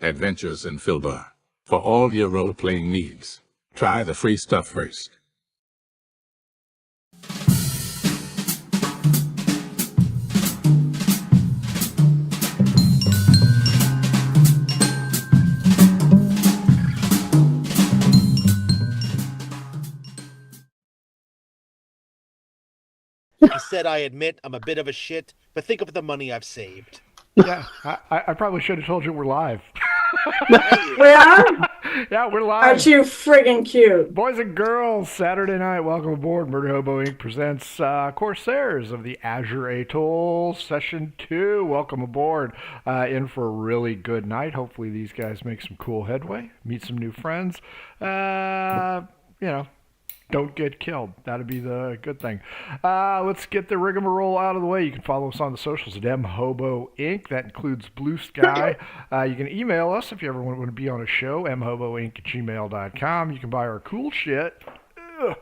Adventures in Filbar. For all your role-playing needs, try the free stuff first. Instead, I admit I'm a bit of a shit, but think of the money I've saved. Yeah, I probably should have told you we're live. We are? Yeah, we're live. Aren't you friggin' cute? Boys and girls, Saturday night, welcome aboard. Murder Hobo Inc. presents Corsairs of the Azure Atoll, Session 2. Welcome aboard. In for a really good night. Hopefully these guys make some cool headway, meet some new friends. Don't get killed. That'd be the good thing. Let's get the rigmarole out of the way. You can follow us on the socials at mhobo inc. That includes Blue Sky. You can email us if you ever want to be on a show, mhoboinc@gmail.com. You can buy our cool shit. It's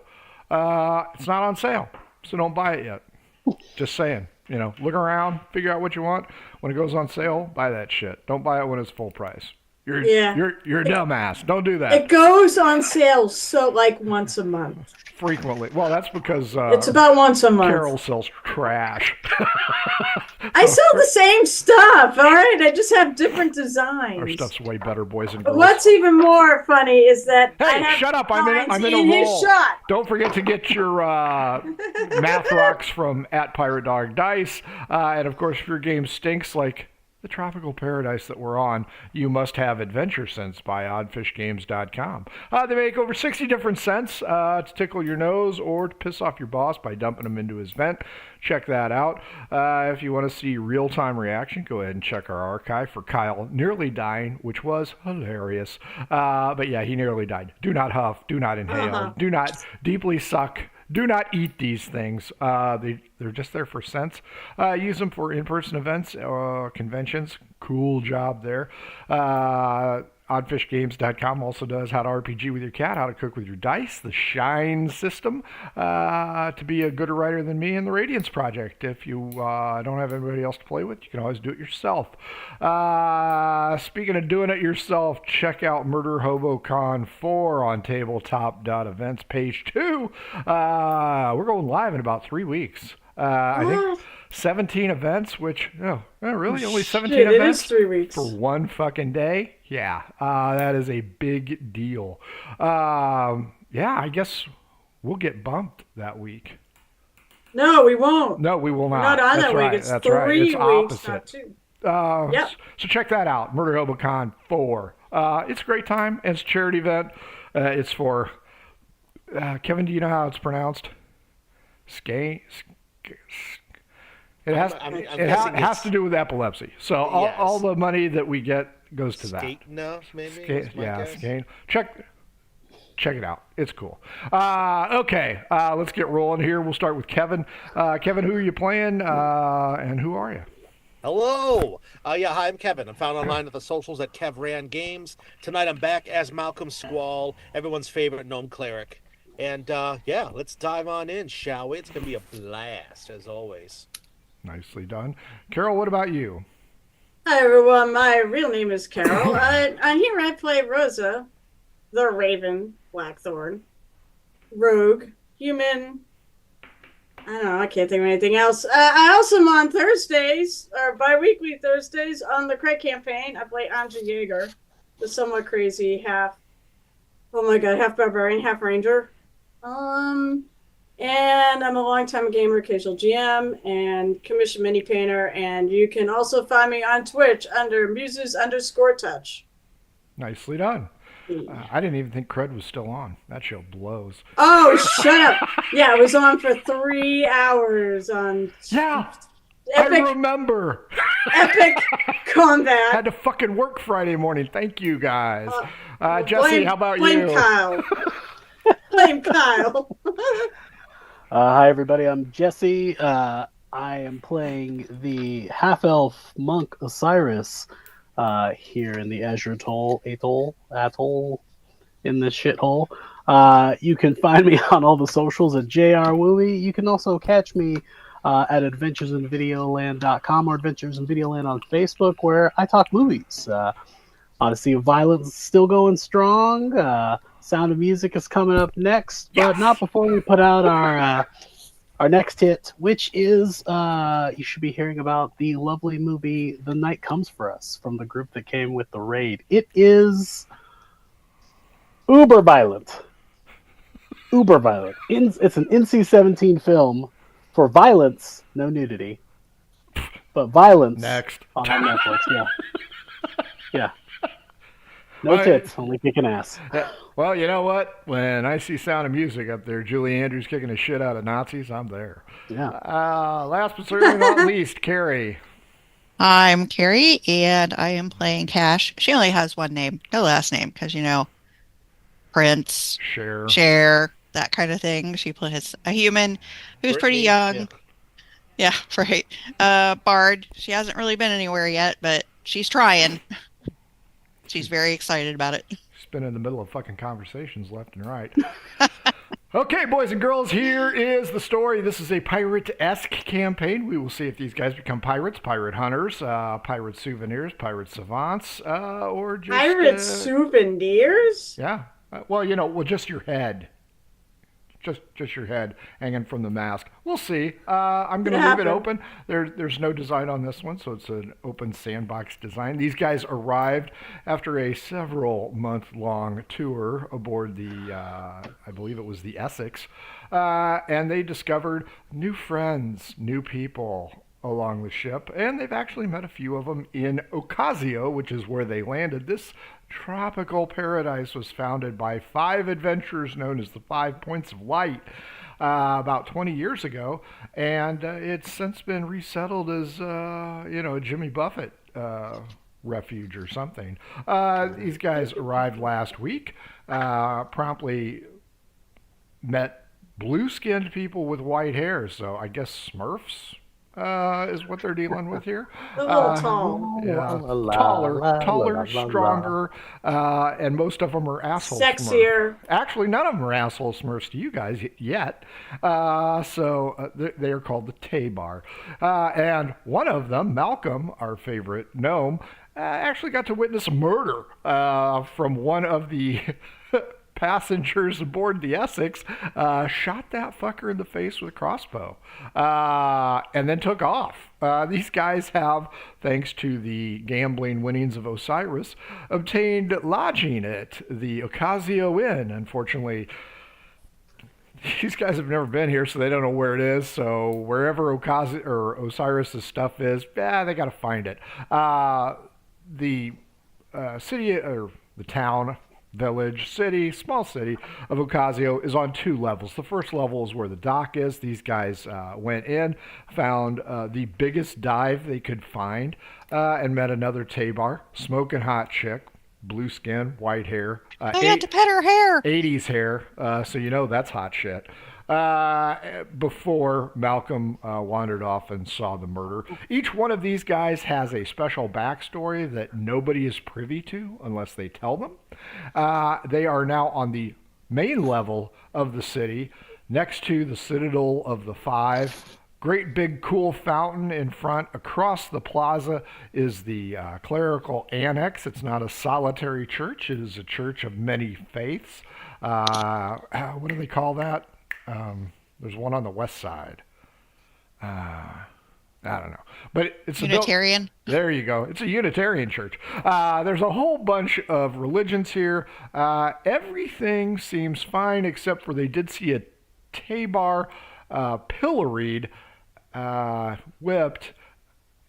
not on sale, so don't buy it yet. Just saying. Look around, figure out what you want. When it goes on sale, buy that shit. Don't buy it when it's full price. You're a dumbass. Don't do that. It goes on sale once a month. Frequently. Well, that's because it's about once a month. Carol sells trash. I sell the same stuff, all right? I just have different designs. Our stuff's way better, boys and girls. What's even more funny is that hey, I have shut up! I'm in a his roll. shot. Don't forget to get your math rocks from @PirateDogDice, and of course, if your game stinks like the tropical paradise that we're on, you must have Adventure Scents by oddfishgames.com. They make over 60 different scents to tickle your nose or to piss off your boss by dumping them into his vent. Check that out. If you want to see real-time reaction, go ahead and check our archive for Kyle nearly dying, which was hilarious. But yeah, he nearly died. Do not huff. Do not inhale. Do not deeply suck. Do not eat these things. They're just there for scents. Use them for in-person events or conventions. Cool job there. Oddfishgames.com also does how to RPG with your cat, how to cook with your dice, the Shine system, to be a gooder writer than me, and the Radiance Project. If you don't have anybody else to play with, you can always do it yourself. Speaking of doing it yourself, check out Murder Hobo Con 4 on tabletop.events page 2. We're going live in about 3 weeks. I think 17 events, which, really? Only 17 events? It is 3 weeks. For one fucking day? Yeah, that is a big deal. I guess we'll get bumped that week. No, we won't. No, we will not. Not on That's that right. week. It's That's 3 right. It's weeks, opposite. not 2. Yep. So check that out, Murder Hobo Con 4. It's a great time. It's a charity event. It's for, Kevin, do you know how it's pronounced? It has to do with epilepsy. So all the money that we get goes to that. Maybe? Skate. Check it out. It's cool. Okay, let's get rolling here. We'll start with Kevin. Kevin, who are you playing, and who are you? Hello. Hi, I'm Kevin. I'm found online at the socials at KevRan Games. Tonight I'm back as Malcolm Squall, everyone's favorite gnome cleric. And let's dive on in, shall we? It's going to be a blast, as always. Nicely done. Carol, what about you? Hi, everyone. My real name is Carol. Here I play Rosa, the Raven Blackthorn, rogue, human. I don't know. I can't think of anything else. I also am on Thursdays, or bi-weekly Thursdays, on the Craig campaign. I play Anja Jaeger, the somewhat crazy half barbarian, half ranger. And I'm a longtime gamer, occasional GM, and commissioned mini painter. And you can also find me on Twitch under Muses_Touch. Nicely done. I didn't even think Cred was still on. That show blows. Oh, shut up. Yeah, it was on for 3 hours on... Yeah, Epic, I remember. Epic combat. Had to fucking work Friday morning. Thank you, guys. Jesse, how about blame you? Kyle. Blame Kyle. Hi, everybody. I'm Jesse. I am playing the half-elf monk Osiris here in the Azure Atoll in this shithole. You can find me on all the socials at JRWooey. You can also catch me at adventuresinvideoland.com or Adventures in Videoland on Facebook, where I talk movies. Odyssey of Violence is still going strong. Sound of Music is coming up next, but not before we put out our next hit, which is you should be hearing about the lovely movie The Night Comes for Us from the group that came with the raid. It is uber violent. Uber violent. It's an NC-17 film for violence, no nudity, but violence Next. on Netflix. Yeah. No tits, only kicking ass. Well, you know what? When I see Sound of Music up there, Julie Andrews kicking the shit out of Nazis, I'm there. Yeah. Last but certainly not least, Carrie. I'm Carrie, and I am playing Cash. She only has one name, no last name, because, Prince, Cher, that kind of thing. She plays a human who's pretty young. Yeah, right. Bard. She hasn't really been anywhere yet, but she's trying. She's very excited about it. She's been in the middle of fucking conversations left and right. Okay, boys and girls, here is the story. This is a pirate-esque campaign. We will see if these guys become pirates, pirate hunters, pirate souvenirs, pirate savants, or just... Pirate souvenirs? Yeah. Well, just your head. Just your head hanging from the mask. We'll see. I'm going to leave it open. There's no design on this one, so it's an open sandbox design. These guys arrived after a several-month-long tour aboard the, I believe it was the Essex, and they discovered new friends, new people along the ship, and they've actually met a few of them in Occasio, which is where they landed. This tropical paradise was founded by 5 adventurers known as the 5 Points of Light about 20 years ago, and it's since been resettled as, a Jimmy Buffett refuge or something. These guys arrived last week, promptly met blue-skinned people with white hair, so I guess Smurfs is what they're dealing with here. A little tall. Yeah, taller, stronger, and most of them are asshole Sexier. Smurfs. Actually, none of them are asshole Smurfs to you guys yet. So they are called the Tabar. And one of them, Malcolm, our favorite gnome, actually got to witness a murder from one of the passengers aboard the Essex, shot that fucker in the face with a crossbow, and then took off. These guys have, thanks to the gambling winnings of Osiris, obtained lodging at the Occasio Inn. Unfortunately, these guys have never been here, so they don't know where it is. So wherever Osiris's stuff is, they got to find it. The city, or the town, village, small city of Occasio is on 2 levels. The first level is where the dock is. These guys went in, found the biggest dive they could find, and met another Tabar, smoking hot chick, blue skin, white hair. I had to pet her hair. 80s hair, so that's hot shit. Before Malcolm wandered off and saw the murder. Each one of these guys has a special backstory that nobody is privy to unless they tell them. They are now on the main level of the city, next to the Citadel of the 5. Great big cool fountain in front. Across the plaza is the clerical annex. It's not a solitary church. It is a church of many faiths. What do they call that? There's one on the west side. I don't know. But it's Unitarian. There you go. It's a Unitarian church. There's a whole bunch of religions here. Everything seems fine except for they did see a Tabar pilloried, whipped,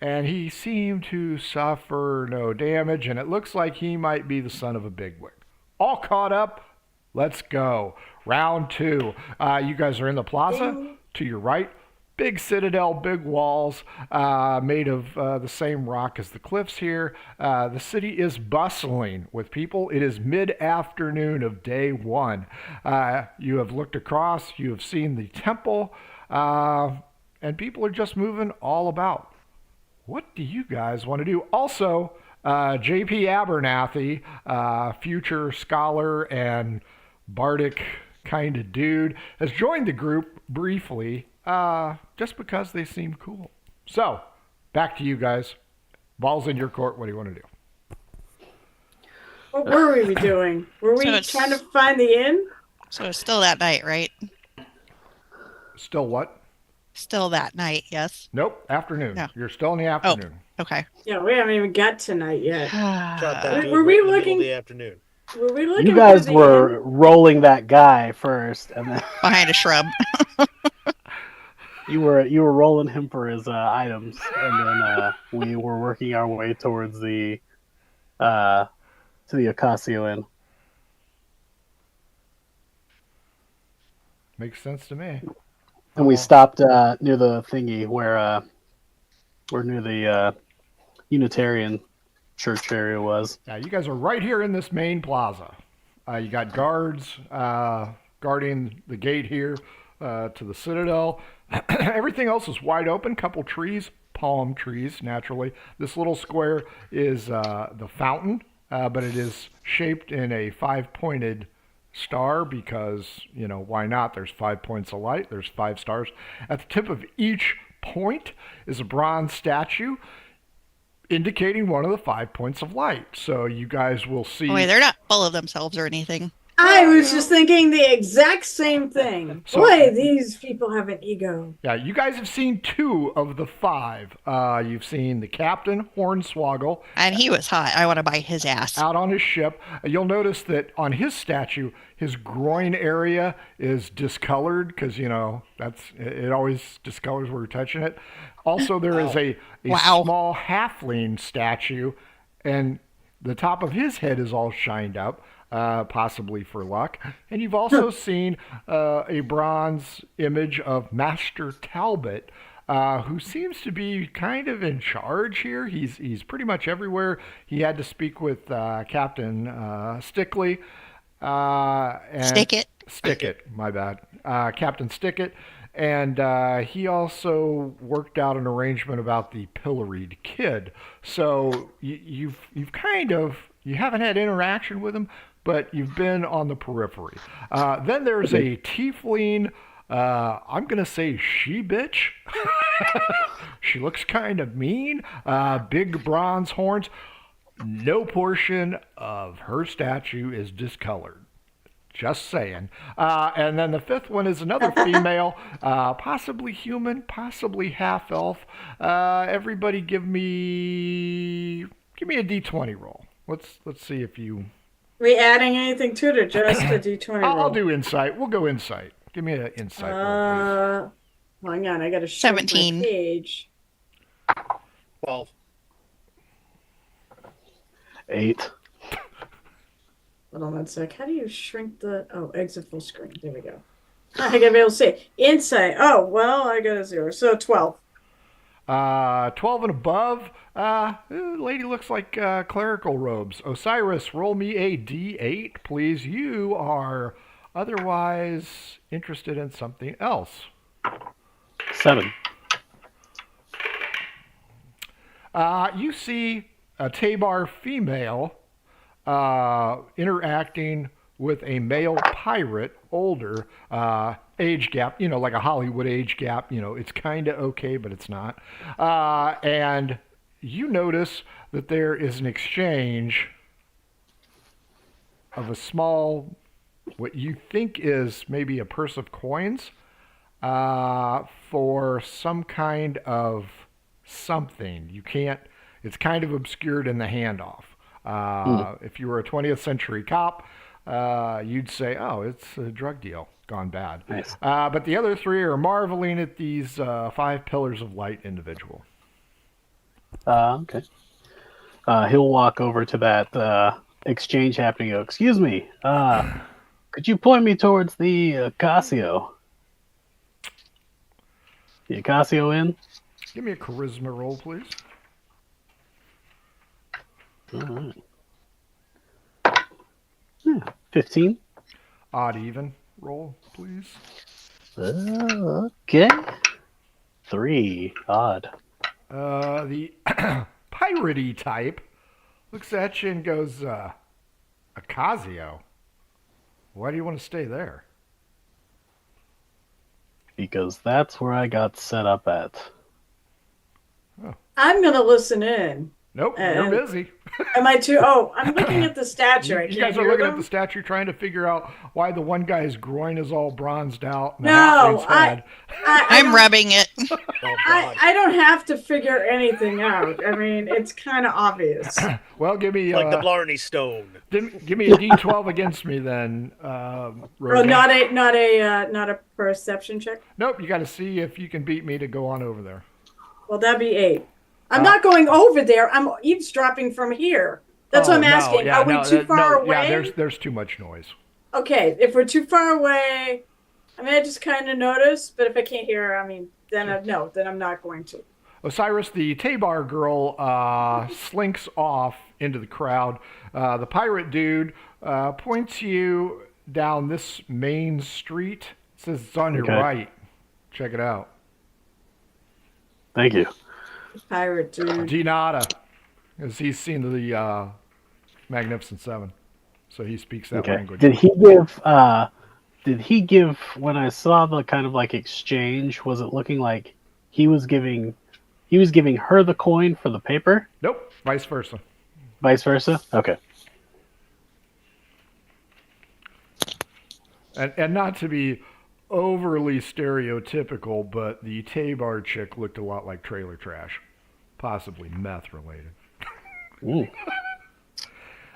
and he seemed to suffer no damage, and it looks like he might be the son of a bigwig. All caught up. Let's go. Round 2. You guys are in the plaza. To your right, big citadel, big walls, made of the same rock as the cliffs here. The city is bustling with people. It is mid-afternoon of day 1. You have looked across. You have seen the temple. And people are just moving all about. What do you guys want to do? Also, J.P. Abernathy, future scholar and bardic kind of dude, has joined the group briefly just because they seem cool. So, back to you guys. Ball's in your court. What do you want to do? What were we doing? Were we trying to find the inn? So it's still that night, right? Still what? Still that night, yes. Nope, afternoon. No. You're still in the afternoon. Okay. Yeah, we haven't even got tonight yet. Shot that dude Were we right in the middle looking- of the afternoon. Were we looking You guys for the were inn? rolling that guy first, and then Behind a shrub. you were rolling him for his items, and then we were working our way towards the to the Occasio Inn. Makes sense to me. And we stopped near the thingy where near the Unitarian church area was. Yeah, you guys are right here in this main plaza. You got guards guarding the gate here to the Citadel. Everything else is wide open. Couple trees, palm trees, naturally. This little square is the fountain, but it is shaped in a 5-pointed star because, why not? There's 5 points of light. There's 5 stars. At the tip of each point is a bronze statue indicating one of the 5 points of light. So you guys will see. Oh, wait, they're not full of themselves or anything. I was just thinking the exact same thing. So- Boy, these people have an ego. Yeah, you guys have seen 2 of the 5. You've seen the captain, Hornswoggle, And he was hot. I want to buy his ass. out on his ship. You'll notice that on his statue, his groin area is discolored because, it always discolors where you're touching it. Also, there is a Wow. small halfling statue, and the top of his head is all shined up, possibly for luck. And you've also seen a bronze image of Master Talbot, who seems to be kind of in charge here. He's pretty much everywhere. He had to speak with Captain Stickley. And Stickett, my bad. Captain Stickett. And he also worked out an arrangement about the pilloried kid. So you haven't had interaction with him, but you've been on the periphery. Then there's a tiefling. I'm gonna say she bitch. She looks kind of mean. Big bronze horns. No portion of her statue is discolored. Just saying. And then the 5th one is another female, possibly human, possibly half elf. Everybody, give me a D20 roll. Let's see if you. We adding anything to it or just a D20 roll? I'll do insight. We'll go insight. Give me an insight roll, please. Hang on, I gotta shrink 17. my page. 12. 8. Hold on one sec. How do you shrink the... Oh, exit full screen. There we go. I gotta be able to see. Insight. Oh, well, I got a 0. So 12. 12 and above. Lady looks like clerical robes. Osiris, roll me a D8, please. You are otherwise interested in something else. 7. You see a Tabar female interacting with a male pirate, older, age gap, like a Hollywood age gap. It's kind of okay, but it's not. And you notice that there is an exchange of a small, what you think is maybe a purse of coins, for some kind of something. It's kind of obscured in the handoff. If you were a 20th century cop, you'd say, oh, it's a drug deal gone bad. Nice. But the other 3 are marveling at these 5 pillars of light individual. Okay. He'll walk over to that exchange happening. Excuse me. Could you point me towards the Occasio? The Occasio Inn? Give me a charisma roll, please. All right. 15. Odd even roll, please. Okay. 3. Odd. The piratey type looks at you and goes, Occasio, why do you want to stay there? Because that's where I got set up at. I'm gonna listen in. Nope, you're busy. Am I too? Oh, I'm looking at the statue. I You can't guys are hear looking them. at the statue trying to figure out why the one guy's groin is all bronzed out. And the No, halfling's head. I'm don't- rubbing it. Oh, God. I don't have to figure anything out. I mean, it's kind of obvious. Well, give me Like the Blarney Stone. give me a D12 against me then. Oh, Rogan. not a perception check. Nope, you got to see if you can beat me to go on over there. Well, that'd be 8. I'm not going over there. I'm eavesdropping from here. That's what I'm asking. Are we too far away? Yeah, there's too much noise. Okay, if we're too far away, I mean, I just kind of notice. But if I can't hear, I mean, then I'm not going to. Osiris, the Tabar girl, slinks off into the crowd. The pirate dude points you down this main street. It says it's on your right. Check it out. Thank you. Pirate dude. Dinata, as he's seen the Magnificent Seven, so he speaks that language. Did he give when I saw the kind of like exchange? Was it looking like he was giving her the coin for the paper? Nope, vice versa. Vice versa. Okay. And not to be overly stereotypical, but the Tabar chick looked a lot like trailer trash, possibly meth related. Ooh.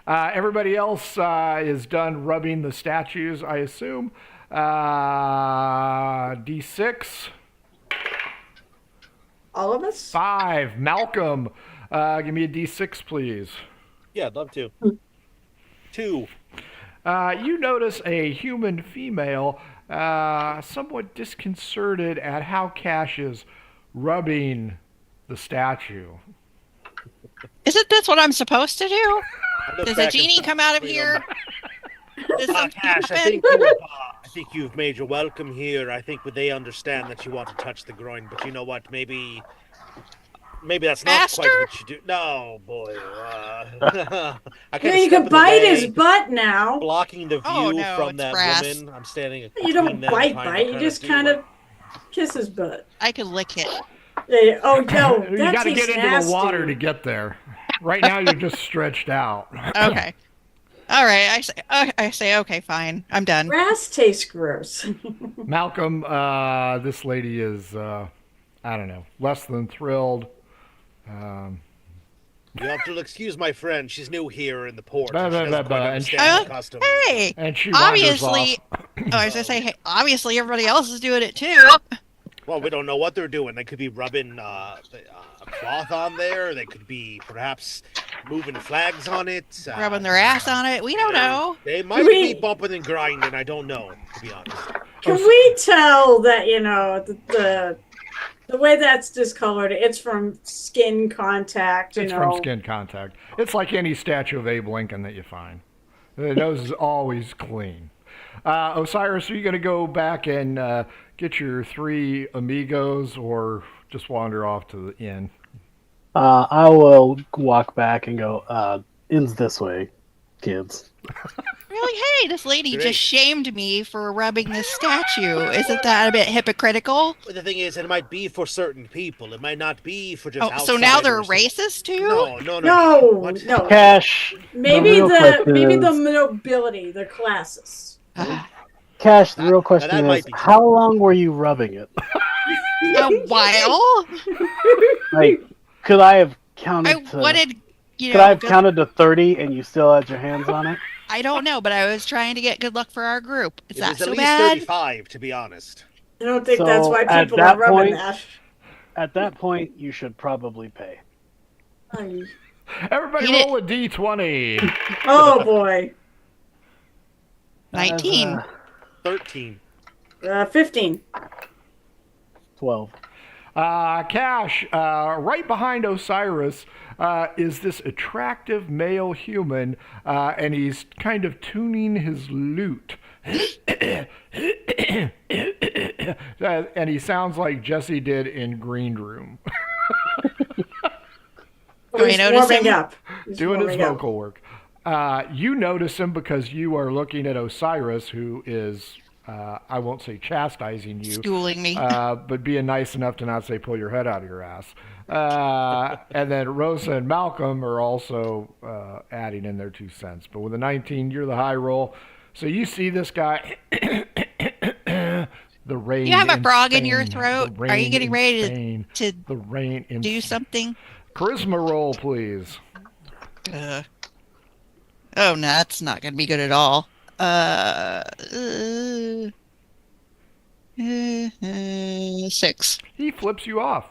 Everybody else is done rubbing the statues, I assume. D6. All of us? 5. Malcolm, give me a D6, please. Yeah, I'd love to. 2. You notice a human female somewhat disconcerted at how Cash is rubbing the statue. Isn't this what I'm supposed to do? Does a back genie and come out of read here? Does something Ash, happen? I think you've made your welcome here. I think they understand that you want to touch the groin, but you know what? Maybe that's not Master? quite what you do. No, boy. I Yeah, kinda you step in can the bite way, his butt now. blocking the view Oh, no, from it's that brass. woman. I'm standing. You between don't them, bite. trying to You just do kind what- of kiss his butt. I could lick it. Yeah, oh no, You that got to tastes get into nasty. the water to get there. Right now, you're just stretched out. Okay. All right. I say okay, fine. I'm done. Grass tastes gross. Malcolm, this lady is, I don't know, less than thrilled. You have to excuse my friend. She's new here in the port. Blah, and she blah, doesn't blah, quite blah, and understand she- the customs. Hey, And she wanders obviously. off. Oh, I was gonna say, hey, obviously everybody else is doing it too. Well, we don't know what they're doing. They could be rubbing a cloth on there. They could be perhaps moving flags on it. Rubbing their ass on it. We don't know. They might be bumping and grinding. I don't know, to be honest. Can we tell that the way that's discolored? It's from skin contact. It's from skin contact. It's like any statue of Abe Lincoln that you find. The nose is always clean. Osiris, are you going to go back and get your 3 amigos or just wander off to the inn? I will walk back and go, inn's this way, kids. Really? Hey, this lady Great. just shamed me for rubbing this statue. Isn't that a bit hypocritical? But the thing is, it might be for certain people. It might not be for just Oh, so now they're outsiders. racist too? No. No, What? no. Cash. Maybe real question maybe the is- nobility, the classes. Cash, the real question that might is, be- how long were you rubbing it? A while? Like, could I have I counted to? wanted, you Could know, I have good- counted to 30 and you still had your hands on it? I don't know, but I was trying to get good luck for our group. Is It that was at so least bad? 35, to be honest. I don't think So, that's why at people that are rubbing point- that. At that point, you should probably pay. Ay. Everybody Eat it. roll a D20. Oh boy. 19. 13. 15. 12. Cash, right behind Osiris is this attractive male human, and he's kind of tuning his lute. And he sounds like Jesse did in Green Room, Oh, he's I notice warming him? up. He's doing his warming up. vocal work. You notice him because you are looking at Osiris, who is, I won't say chastising you, Schooling me. but being nice enough to not say pull your head out of your ass. And then Rosa and Malcolm are also adding in their 2 cents. But with a 19, you're the high roll. So you see this guy. The rain. You have a in frog in Spain. your throat. The rain Are you getting in ready Spain. to The rain in do something? Charisma roll, please. Oh, no, that's not going to be good at all. 6. He flips you off.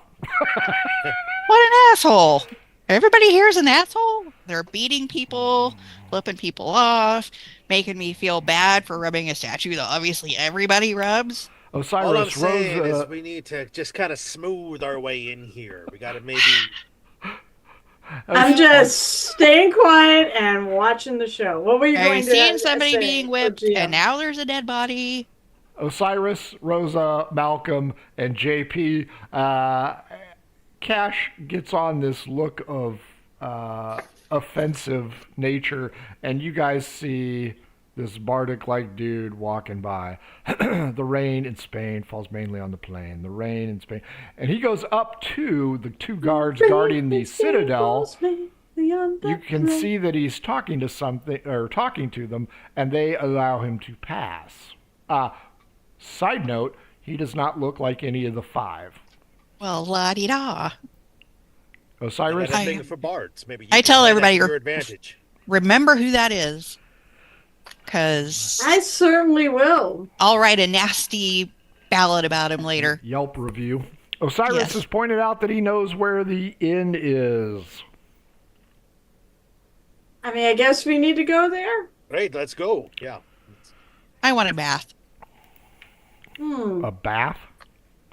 What an asshole. Everybody here is an asshole. They're beating people, flipping people off, making me feel bad for rubbing a statue that obviously everybody rubs. Osiris, All I'm saying Rosa, is we need to just kind of smooth our way in here. We got to maybe... I'm just staying quiet and watching the show. What were you Are going you to seeing say, somebody being whipped OGM? and now there's a dead body? Osiris, Rosa, Malcolm, and JP. Cash gets on this look of offensive nature, and you guys see this bardic-like dude walking by. The rain in Spain falls mainly on the plain. The rain in Spain. And he goes up to the 2 guards guarding the citadel. You can see that he's talking to them, and they allow him to pass. Side note, he does not look like any of the 5. Well, la-di-da. Osiris? That's a thing for bards. Maybe you I can tell play that everybody, to your advantage. remember who that is. Because I certainly will. I'll write a nasty ballad about him later. Yelp review. Osiris Yes. has pointed out that he knows where the inn is. I mean, I guess we need to go there. Right, let's go. Yeah. I want a bath. A bath?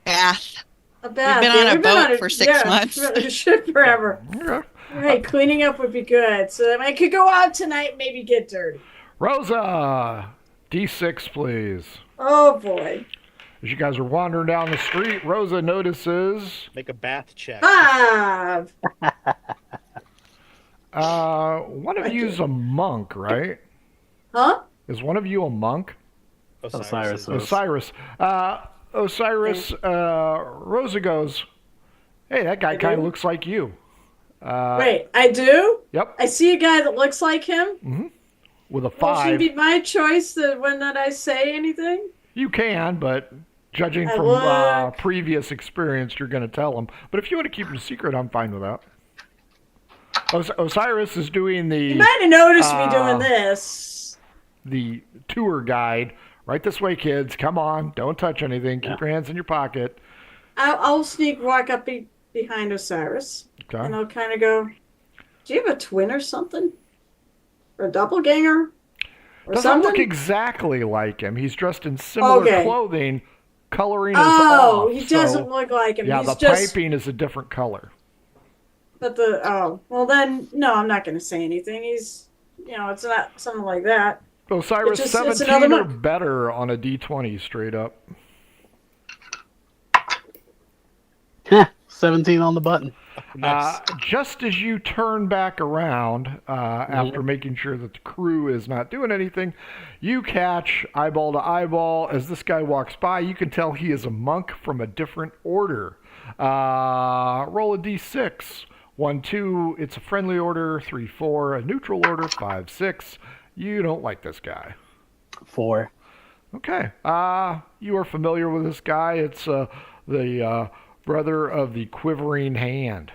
Bath. A bath. We've been on a boat for 6 months. Yeah, ship forever. Okay. Right, cleaning up would be good. So that I could go out tonight and maybe get dirty. Rosa, D6, please. Oh, boy. As you guys are wandering down the street, Rosa notices Make a bath check. 5. one of you is a monk, right? Huh? Is one of you a monk? Osiris. Osiris. Osiris, Rosa goes, hey, that guy I kind of do? looks like you. Wait, I do? Yep, I see a guy that looks like him? with a Well, 5. should it be my choice when that I say anything? You can, but judging I from look. previous experience, you're going to tell him. But if you want to keep it a secret, I'm fine with that. Osiris is doing You might have noticed me doing this. the tour guide. Right this way, kids. Come on. Don't touch anything. Keep your hands in your pocket. I'll sneak walk up behind Osiris. Okay. And I'll kind of go, do you have a twin or something? Or a doppelganger? Or Doesn't something? look exactly like him. He's dressed in similar Okay. clothing. Coloring is Oh, off. he doesn't so, look like him. Yeah, He's the just, piping is a different color. but well then, no, I'm not going to say anything. He's, it's not something like that. Osiris, It's 17 another or monk. better on a D20 straight up. 17 on the button. Nice. Just as you turn back around, after making sure that the crew is not doing anything, you catch eyeball to eyeball. As this guy walks by, you can tell he is a monk from a different order. Roll a D6. 1, 2, it's a friendly order. 3, 4, a neutral order. 5, 6. You don't like this guy. 4. Okay. You are familiar with this guy. It's the brother of the Quivering Hand.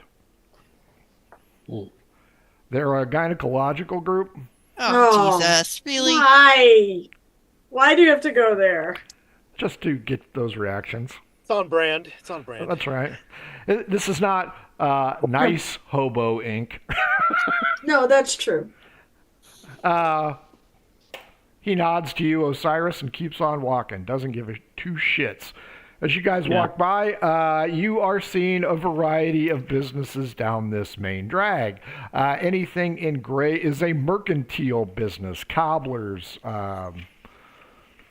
They're a gynecological group. Oh, Jesus. Really? Why do you have to go there? Just to get those reactions. It's on brand. It's on brand. That's right. This is not Nice Hobo Inc. No, that's true. He nods to you, Osiris, and keeps on walking. Doesn't give a 2 shits. As you guys walk by, you are seeing a variety of businesses down this main drag. Anything in gray is a mercantile business, cobblers,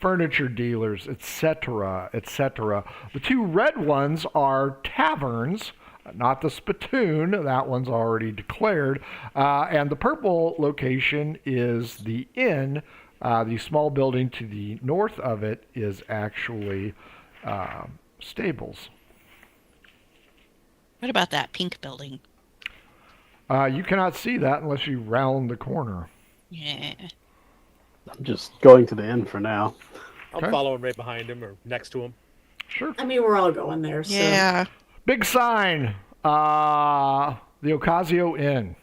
furniture dealers, etc., etc. The 2 red ones are taverns, not the Spittoon, that one's already declared. And the purple location is the inn, The small building to the north of it is actually stables. What about that pink building? You cannot see that unless you round the corner. Yeah. I'm just going to the inn for now. I'm following right behind him or next to him. Sure. I mean, we're all going there. So. Yeah. Big sign. The Occasio Inn.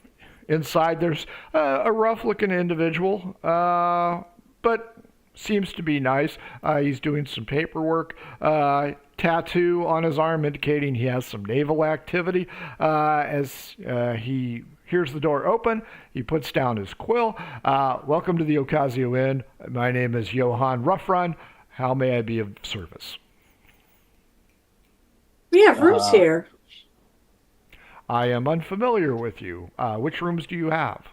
Inside there's a rough-looking individual, but seems to be nice. He's doing some paperwork. Tattoo on his arm indicating he has some naval activity. As he hears the door open, he puts down his quill. Welcome to the Occasio Inn. My name is Johann Roughron. How may I be of service? We have rooms here. I am unfamiliar with you. Which rooms do you have?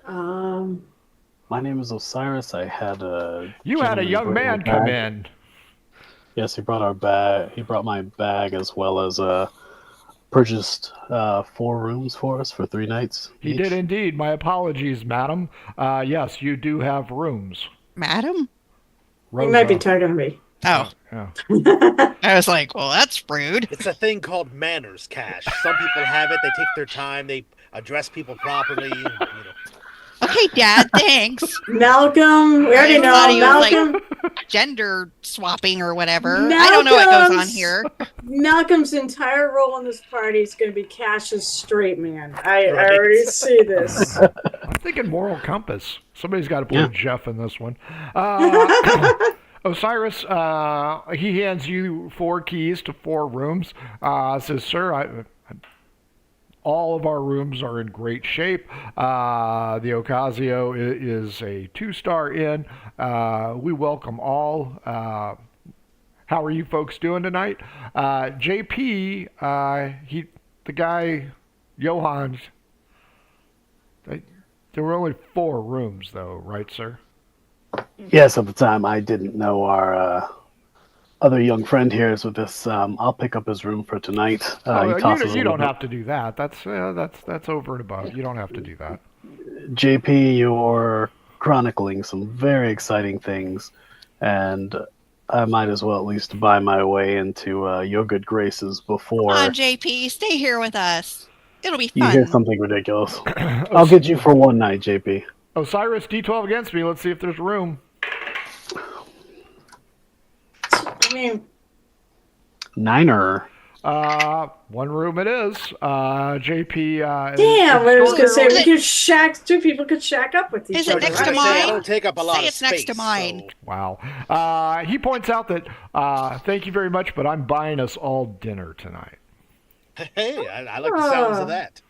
My name is Osiris. I had a... You had a young man come in. Yes, he brought our bag. He brought my bag as well as purchased 4 rooms for us for 3 nights. He each. did indeed. My apologies, madam. Yes, you do have rooms. Madam? You might be talking to me. Oh. Yeah. I was like, well, that's rude. It's a thing called manners, Cash. Some people have it. They take their time. They address people properly. You know. Okay, Dad, thanks. Malcolm, we already know. thought he was, Malcolm, Gender swapping or whatever. I don't know what goes on here. Malcolm's entire role in this party is going to be Cash's straight man. I Right. already see this. I'm thinking moral compass. Somebody's got to play Jeff in this one. Osiris, he hands you 4 keys to 4 rooms. Says, sir, all of our rooms are in great shape. The Occasio is a 2-star inn. We welcome all. How are you folks doing tonight? JP, the guy, Johann, there were only 4 rooms though, right, sir? Yes, at the time I didn't know our other young friend here is with us. I'll pick up his room for tonight. You don't have to do that. That's over and above. You don't have to do that. JP, you're chronicling some very exciting things, and I might as well at least buy my way into your good graces before Come on, JP, stay here with us. It'll be you fun. hear something ridiculous. I'll get you for 1 night, JP. Osiris, D12 against me. Let's see if there's room. I mean, 9er. 1 room it is. JP. damn, I was going to say, we could shack, 2 people could shack up with each Is it other. next to I mine? don't take up a lot Say of it's next to space, mine. so- Wow. He points out that, thank you very much, but I'm buying us all dinner tonight. Hey, I like the sounds of that.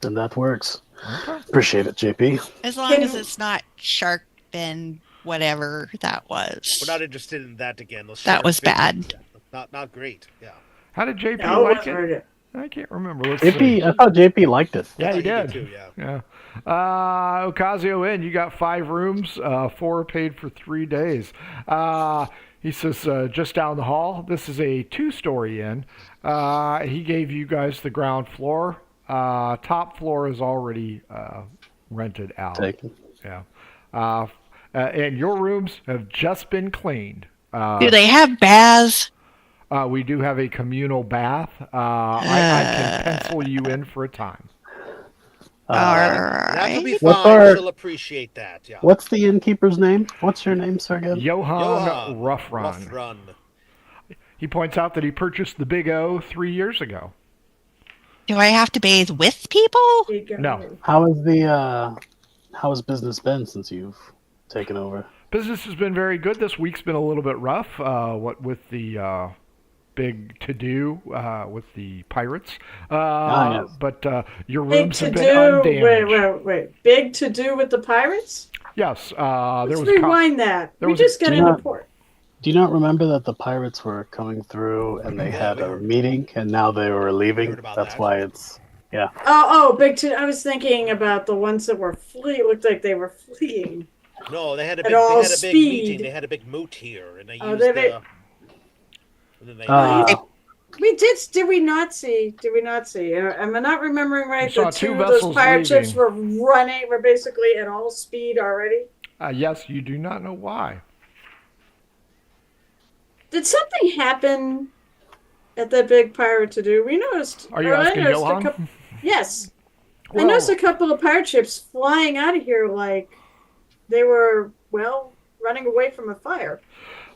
Then that works. Appreciate it, JP. As long as it's not shark fin, whatever that was. We're not interested in that again. Those That shark was fins, bad. yeah, not great. Yeah. How did JP No, like I heard it? it. I can't remember. Let's JP, see. I thought JP liked it. Yeah, he I thought did. you too, yeah. Yeah. Occasio Inn, you got 5 rooms, 4 paid for 3 days. He says, just down the hall, this is a 2-story inn. He gave you guys the ground floor. Top floor is already rented out. Taken. Yeah. And your rooms have just been cleaned. Do they have baths? We do have a communal bath. I can pencil you in for a time. That will be Alright. What's fine. our- She'll appreciate that. Yeah. What's the innkeeper's name? What's your name, sir, again? Johann Roughron. Run. He points out that he purchased the Big O 3 years ago. Do I have to bathe with people? No. How has business been since you've taken over? Business has been very good. This week's been a little bit rough. What with the big to-do with the pirates. Yes. But your Big rooms to have been do. undamaged. Wait. Big to do with the pirates? Yes. There Let's was rewind that. there We was a- just got into port. Do you not remember that the pirates were coming through and they had a meeting and now they were leaving? Heard about That's that. why it's... Yeah. Oh, big to. I was thinking about the ones that were fleeing. It looked like they were fleeing. No, they had a At big, all they had a big speed. meeting. They had a big moot here, and they Oh, used did they? and then they We did. Did we not see? Am I not remembering right? You saw The 2 two of those vessels pirate ships leaving. were running. Were basically at all speed already. Yes, you do not know why. Did something happen at that big pirate to-do? We noticed. Are you or I asking noticed Johan? Yes. I Well, noticed a couple of pirate ships flying out of here like they were, well, running away from a fire.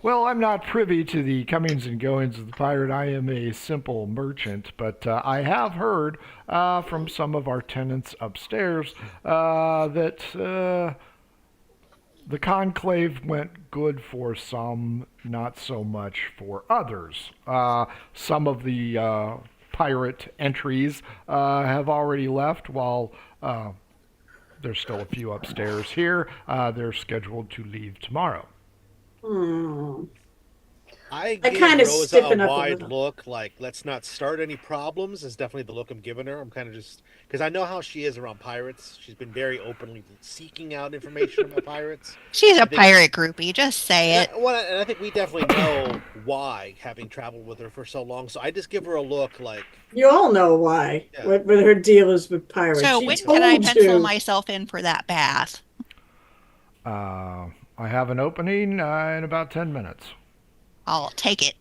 well, I'm not privy to the comings and goings of the pirate. I am a simple merchant, but I have heard from some of our tenants upstairs that the conclave went good for some, not so much for others. Some of the pirate entries have already left, while there's still a few upstairs here. They're scheduled to leave tomorrow. I give kind of Rosa stiffen a up a wide little. look, like let's not start any problems. Is definitely the look I'm giving her. I'm kind of just because I know how she is around pirates. She's been very openly seeking out information about pirates. She's I a think- pirate groupie. Just say it. And I think we definitely know why, having traveled with her for so long. So I just give her a look like, You all know why. Yeah. With her dealings with pirates. So She when told can I pencil you. myself in for that bath? I have an opening in about 10 minutes. I'll take it.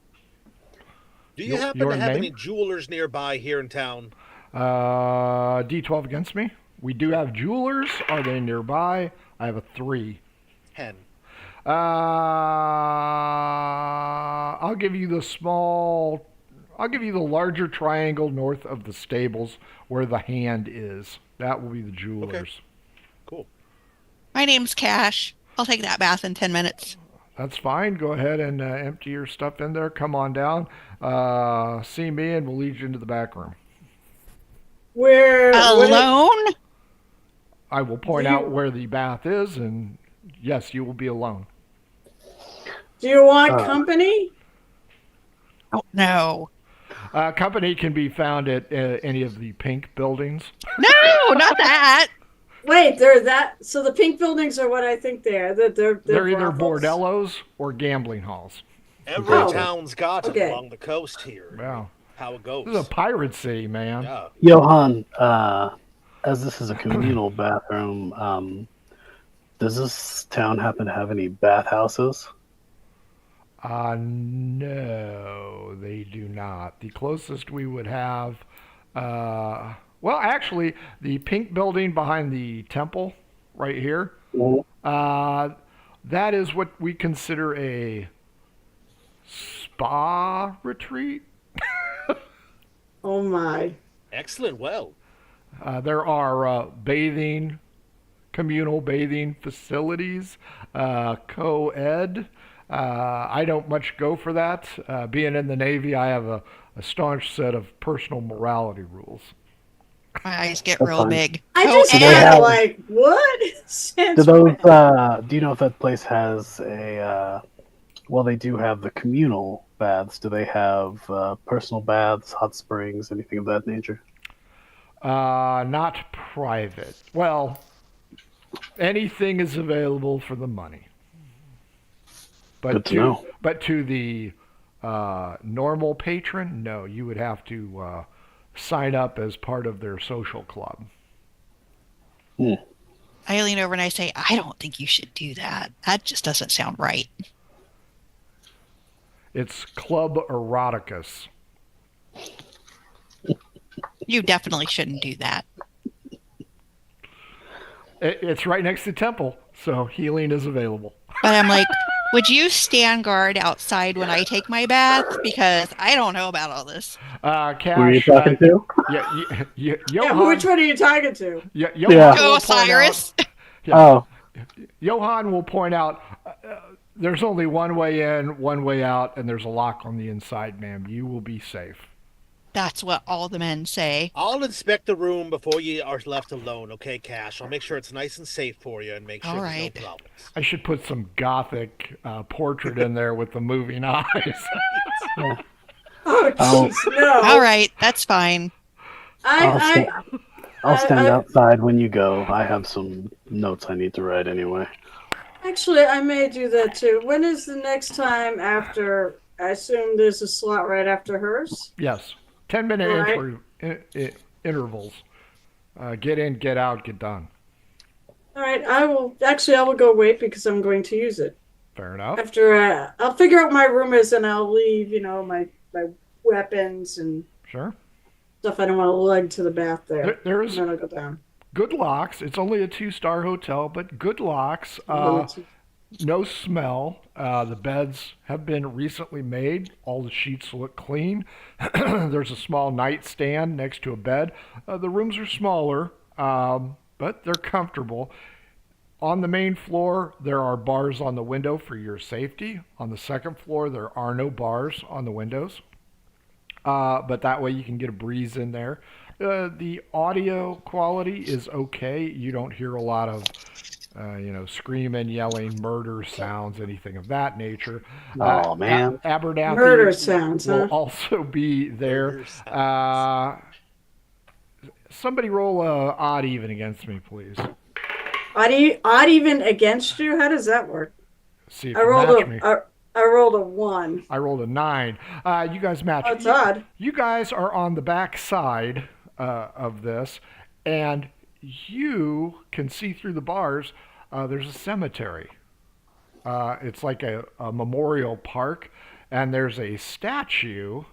do you happen your to have name? any jewelers nearby here in town? D12 against me. We do have jewelers. Are they nearby? I have a 3. 10. I'll give you the small. I'll give you the larger triangle north of the stables where the hand is. That will be the jewelers. Cool. My name's Cash. I'll take that bath in 10 minutes. That's fine. Go ahead and empty your stuff in there. Come on down. See me, and we'll lead you into the back room. Where Alone? I will point out where the bath is, and yes, you will be alone. do you want company? Oh, no. Company can be found at any of the pink buildings. No, not that. Wait, they're that. So the pink buildings are what I think they are. They're They're either brothels? bordellos or gambling halls. Every Oh. town's got it Okay. along the coast here. Wow. How it goes. This is a pirate city, man. Yeah. Johan, as this is a communal bathroom, does this town happen to have any bathhouses? No, they do not. The closest we would have, well, actually, the pink building behind the temple, right here, that is what we consider a spa retreat. Oh my. Excellent. Well, There are communal bathing facilities, co-ed. I don't much go for that. Being in the Navy, I have a staunch set of personal morality rules. My eyes get That's real fine. big. I Oh, just Do they kind and have- of like, what? Since Do those? when? Do you know if that place has a? Well, they do have the communal baths. Do they have personal baths, hot springs, anything of that nature? Not private. Well, anything is available for the money. Good to know. But to the normal patron, no, you would have to sign up as part of their social club. I lean over and I say, I don't think you should do that. That just doesn't sound right. It's Club Eroticus. You definitely shouldn't do that. It's right next to Temple, so healing is available. But I'm like, would you stand guard outside when I take my bath? Because I don't know about all this. Cash, Who are you talking to? Yeah, Yeah, Johan. which one are you talking to? Johan Yeah. Go, will point out- Cyrus! Oh, Johan will point out there's only one way in, one way out, and there's a lock on the inside, ma'am. You will be safe. That's what all the men say. I'll inspect the room before you are left alone, okay, Cash? I'll make sure it's nice and safe for you and make sure All there's right. no problems. I should put some gothic portrait in there with the moving eyes. Oh, Oh. jeez, no. All right, that's fine. I'll stand I- outside when you go. I have some notes I need to write anyway. Actually, I may do that too. When is the next time after? I assume there's a slot right after hers. Yes, 10-minute All right. intervals. Get in, get out, get done. All right, I will. Actually, I will go wait because I'm going to use it. Fair enough. After I'll figure out my room is, and I'll leave. My weapons and Sure. stuff. I don't want to lug to the bath there. There's And then I'll go down. good locks. It's only a 2-star hotel, but good locks. No smell. The beds have been recently made. All the sheets look clean. There's a small nightstand next to a bed. The rooms are smaller, but they're comfortable. On the main floor, there are bars on the window for your safety. On the second floor, there are no bars on the windows, but that way you can get a breeze in there. The audio quality is okay. You don't hear a lot of screaming, yelling, murder sounds, anything of that nature. Oh, man. Abernathy Murder sounds, will huh? also be there. Somebody roll a odd even against me, please. Odd even against you? How does that work? See if I you rolled match me. I rolled a 1. I rolled a 9. You guys match. Oh, it's odd. You guys are on the back side of this, and you can see through the bars. There's a cemetery. It's like a memorial park, and there's a statue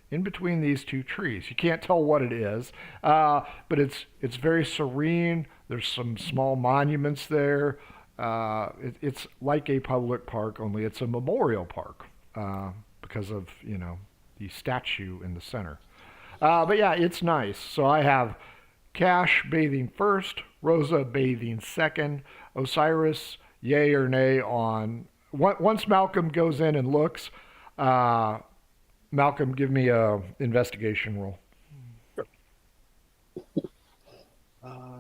in between these two trees. You can't tell what it is, but it's very serene. There's some small monuments there. It's like a public park, only it's a memorial park because of the statue in the center. But yeah, it's nice. So I have Cash bathing first, Rosa bathing second, Osiris yay or nay on. Once Malcolm goes in and looks, Malcolm, give me a investigation roll.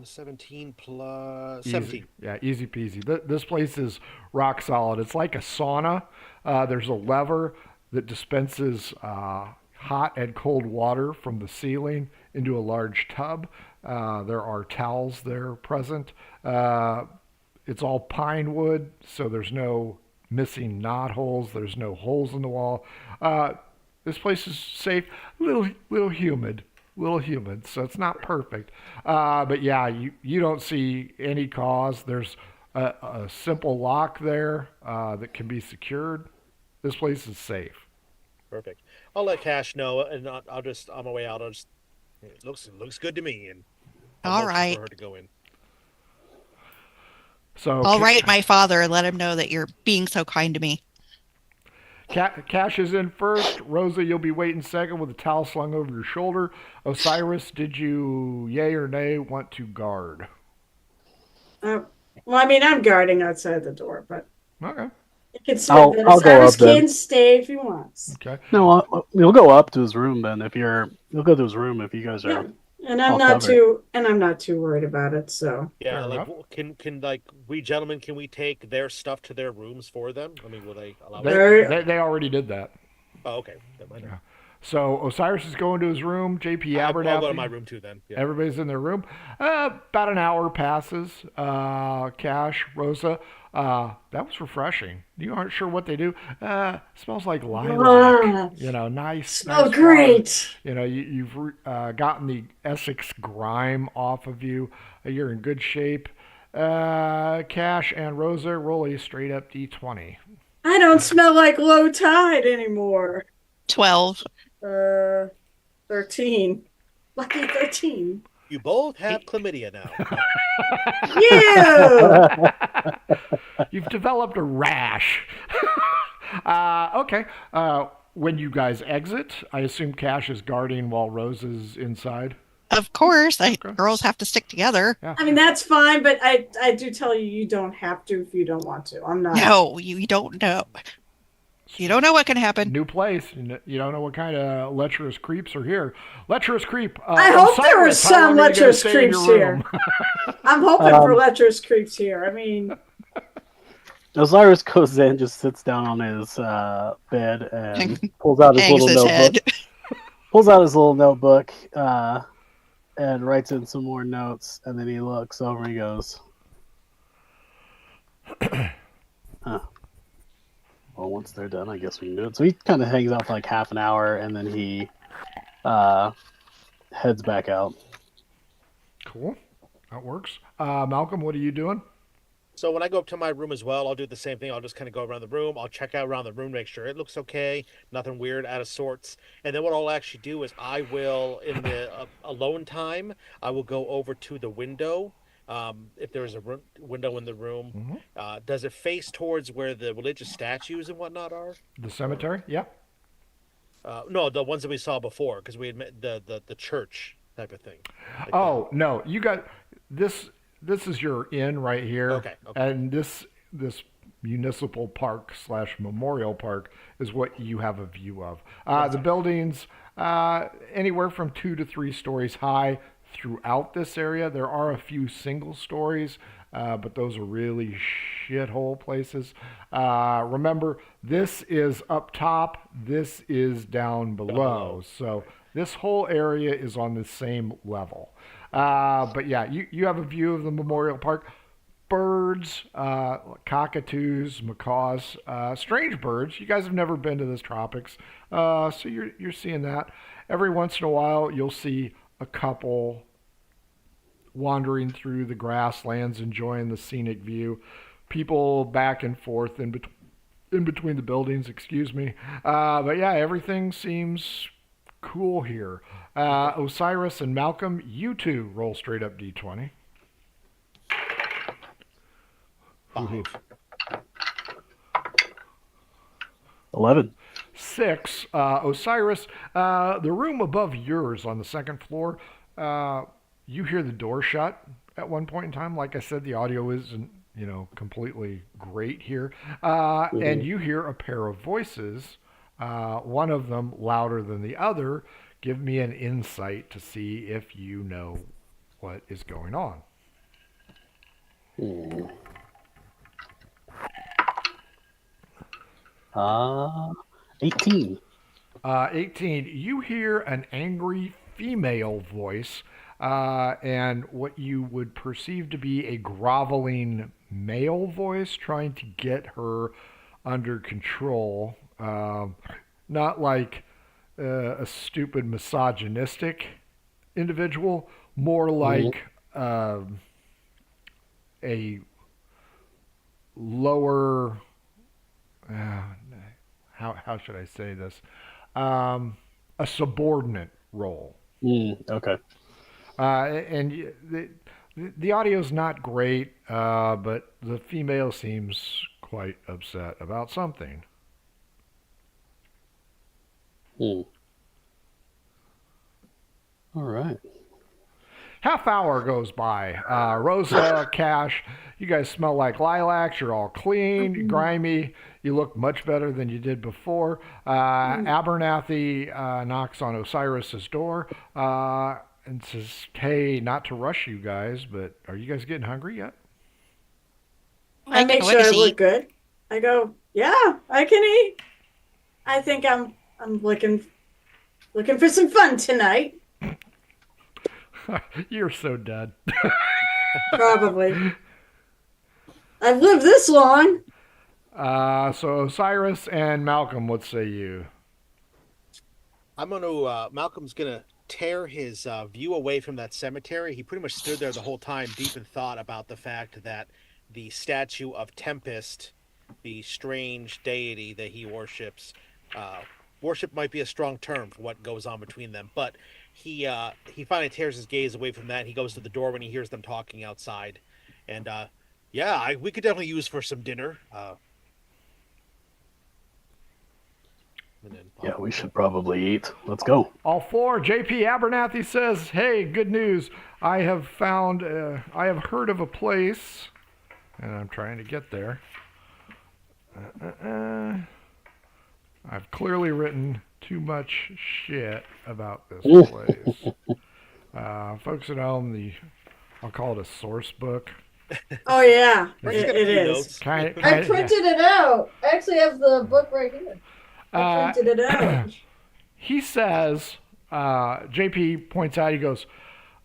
17 plus Easy. 17. Yeah, easy peasy. This place is rock solid. It's like a sauna. There's a lever that dispenses hot and cold water from the ceiling into a large tub. There are towels there present. It's all pine wood, so there's no missing knot holes. There's no holes in the wall. This place is safe. Little humid. So it's not perfect. But yeah, you don't see any cause. There's a simple lock there that can be secured. This place is safe. Perfect. I'll let Cash know, and I'll just on my way out. It looks good to me, and All right. for her to go in. So I'll write my father and let him know that you're being so kind to me. Cash is in first. Rosa, you'll be waiting second with a towel slung over your shoulder. Osiris, did you, yay or nay, want to guard? Well, I mean, I'm guarding outside the door, but Okay. you can say I'll that go Osiris up then. can stay if he wants. Okay. No, you'll go up to his room then. You'll go to his room if you guys are. Yeah. And I'm I'll not cover too worried about it. So Yeah, Fair like enough. can like we gentlemen, can we take their stuff to their rooms for them? I mean, will they allow They already did that. Oh, okay. Never mind. Yeah. So Osiris is going to his room. JP I'll Abernathy. go to my room too then. Yeah. Everybody's in their room. About an hour passes. Cash, Rosa. That was refreshing. You aren't sure what they do. Smells like lilac. Nice. smell nice great. water. You've gotten the Essex grime off of you. You're in good shape. Cash and Rosa, roll a straight up D20. I don't smell like low tide anymore. 12. 13. Lucky 13. You both have chlamydia now. You. You've developed a rash. Okay. When you guys exit, I assume Cash is guarding while Rose is inside. Of course, girls have to stick together. Yeah. I mean, that's fine, but I do tell you, you don't have to if you don't want to. I'm not. No, you don't know. You don't know what can happen. New place. You don't know what kind of lecherous creeps are here. Lecherous creep. I hope there are Osiris, how some long are you gonna lecherous stay in your creeps here. room? I'm hoping for lecherous creeps here. I mean, Osiris goes in, just sits down on his bed, and pulls out his Hangs little his notebook. head. Pulls out his little notebook and writes in some more notes, and then he looks over and he goes, "Huh. Well, once they're done, I guess we can do it." So he kind of hangs out for like half an hour, and then he heads back out. Cool. That works. Malcolm, what are you doing? So when I go up to my room as well, I'll do the same thing. I'll just kind of go around the room. I'll check out around the room, make sure it looks okay, nothing weird, out of sorts. And then what I'll actually do is I will, in the alone time, I will go over to the window. If there is a window in the room, does it face towards where the religious statues and whatnot are? The cemetery? Yeah. No, the ones that we saw before, because we had met the church type of thing. Like Oh, no. You got this. This is your inn right here. Okay. And this municipal park / memorial park is what you have a view of. The buildings, anywhere from 2 to 3 stories high throughout this area. There are a few single stories, but those are really shithole places. Remember, this is up top. This is down below. So this whole area is on the same level. But yeah, you have a view of the memorial park. Birds, cockatoos, macaws, strange birds. You guys have never been to this tropics, so you're seeing that. Every once in a while, you'll see a couple wandering through the grasslands, enjoying the scenic view. People back and forth in between the buildings. Excuse me. But yeah, everything seems cool here. Osiris and Malcolm, you two roll straight up D20. 5. 11. 6. Osiris, the room above yours on the second floor, you hear the door shut at one point in time. Like I said, the audio isn't, completely great here. And you hear a pair of voices, one of them louder than the other. Give me an insight to see if you know what is going on. 18. 18. You hear an angry female voice, and what you would perceive to be a groveling male voice trying to get her under control. Not like a stupid misogynistic individual, more like a lower, how should I say this? A subordinate role. Okay. And the audio's not great, but the female seems quite upset about something. All right. Half hour goes by. Rosa, Cash, you guys smell like lilacs. You're all clean, grimy. You look much better than you did before. Abernathy knocks on Osiris's door and says, "Hey, not to rush you guys, but are you guys getting hungry yet?" I make sure I look good. I go, yeah, I can eat. I think I'm looking for some fun tonight. You're so dead. Probably. I've lived this long. So Osiris and Malcolm, what say you? Malcolm's gonna tear his view away from that cemetery. He pretty much stood there the whole time, deep in thought about the fact that the statue of Tempest, the strange deity that he worships, worship might be a strong term for what goes on between them, but he finally tears his gaze away from that. And he goes to the door when he hears them talking outside, and we could definitely use for some dinner. Yeah, we should probably eat. Let's go. All four. JP Abernathy says, "Hey, good news. I have heard of a place, and I'm trying to get there. I've clearly written too much shit about this place. Folks at home, I'll call it a source book. Oh yeah, it is. I printed it out. I actually have the book right here. I printed it out. He says, JP points out, he goes,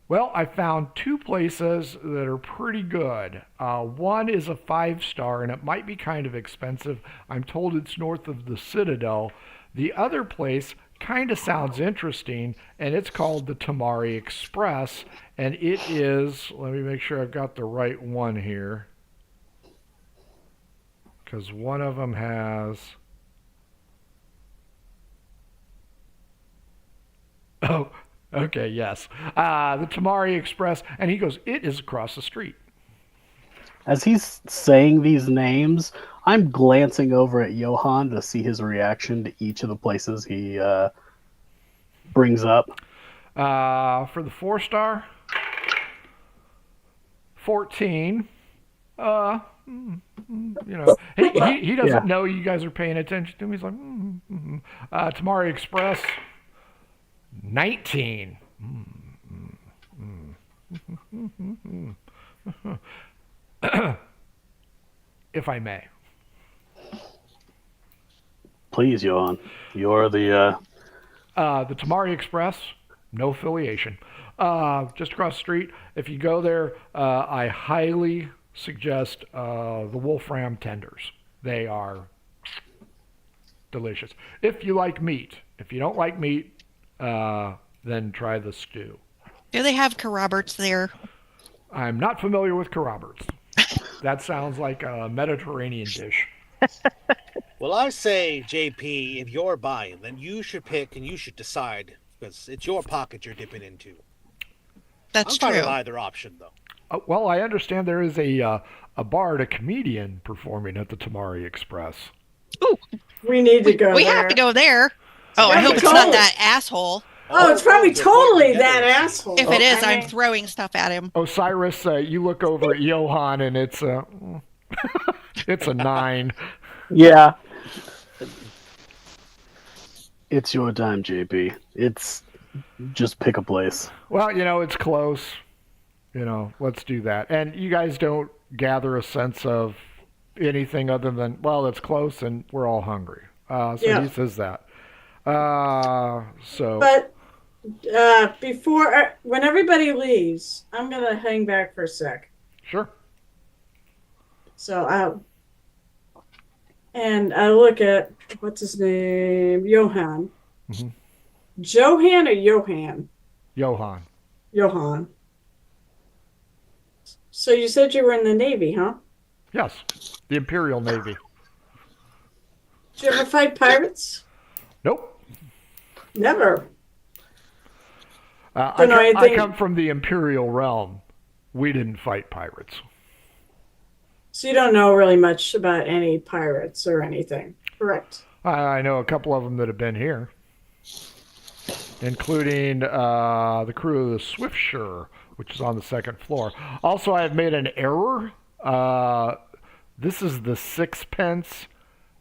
"Well, I found 2 places that are pretty good. One is a 5-star, and it might be kind of expensive. I'm told it's north of the Citadel. The other place kind of sounds interesting, and it's called the Tamari Express, and it is, let me make sure I've got the right one here, because one of them has, oh, okay, yes, the Tamari Express, and he goes, it is across the street. As he's saying these names, I'm glancing over at Johan to see his reaction to each of the places he brings up. For the 4-star, 14. He doesn't know you guys are paying attention to him. He's like, Tamari Express, 19. If I may. Please, Johan. You're the Tamari Express, no affiliation. Just across the street. If you go there, I highly suggest the Wolfram tenders. They are delicious. If you like meat. If you don't like meat, then try the stew. Do they have Roberts there? I'm not familiar with Roberts. That sounds like a Mediterranean dish. Well, I say, JP, if you're buying, then you should pick and you should decide, because it's your pocket you're dipping into. That's I'm fine true. with either option, though. Well, I understand there is a bard, a comedian performing at the Tamari Express. Ooh, We need to go we there. have to go there. Oh, I Yeah, hope it's totally. not that asshole. Oh, it's probably they're totally working that together. asshole. If it is, I I'm mean, throwing stuff at him. Osiris, you look over at Johan, and it's it's a 9. Yeah. It's your time, JP. It's just pick a place. Well, it's close. Let's do that. And you guys don't gather a sense of anything other than, well, it's close and we're all hungry. He says that. But before, when everybody leaves, I'm gonna hang back for a sec. Sure. So I look at what's his name, Johan. Mm-hmm. Johan or Johan? Johan. Johan. So you said you were in the Navy, huh? Yes. The Imperial Navy. Did you ever fight pirates? Nope. Never. I come from the Imperial realm. We didn't fight pirates. So you don't know really much about any pirates or anything, correct? I know a couple of them that have been here, including the crew of the Swiftsure, which is on the 2nd floor. Also, I have made an error. This is the 6-pence.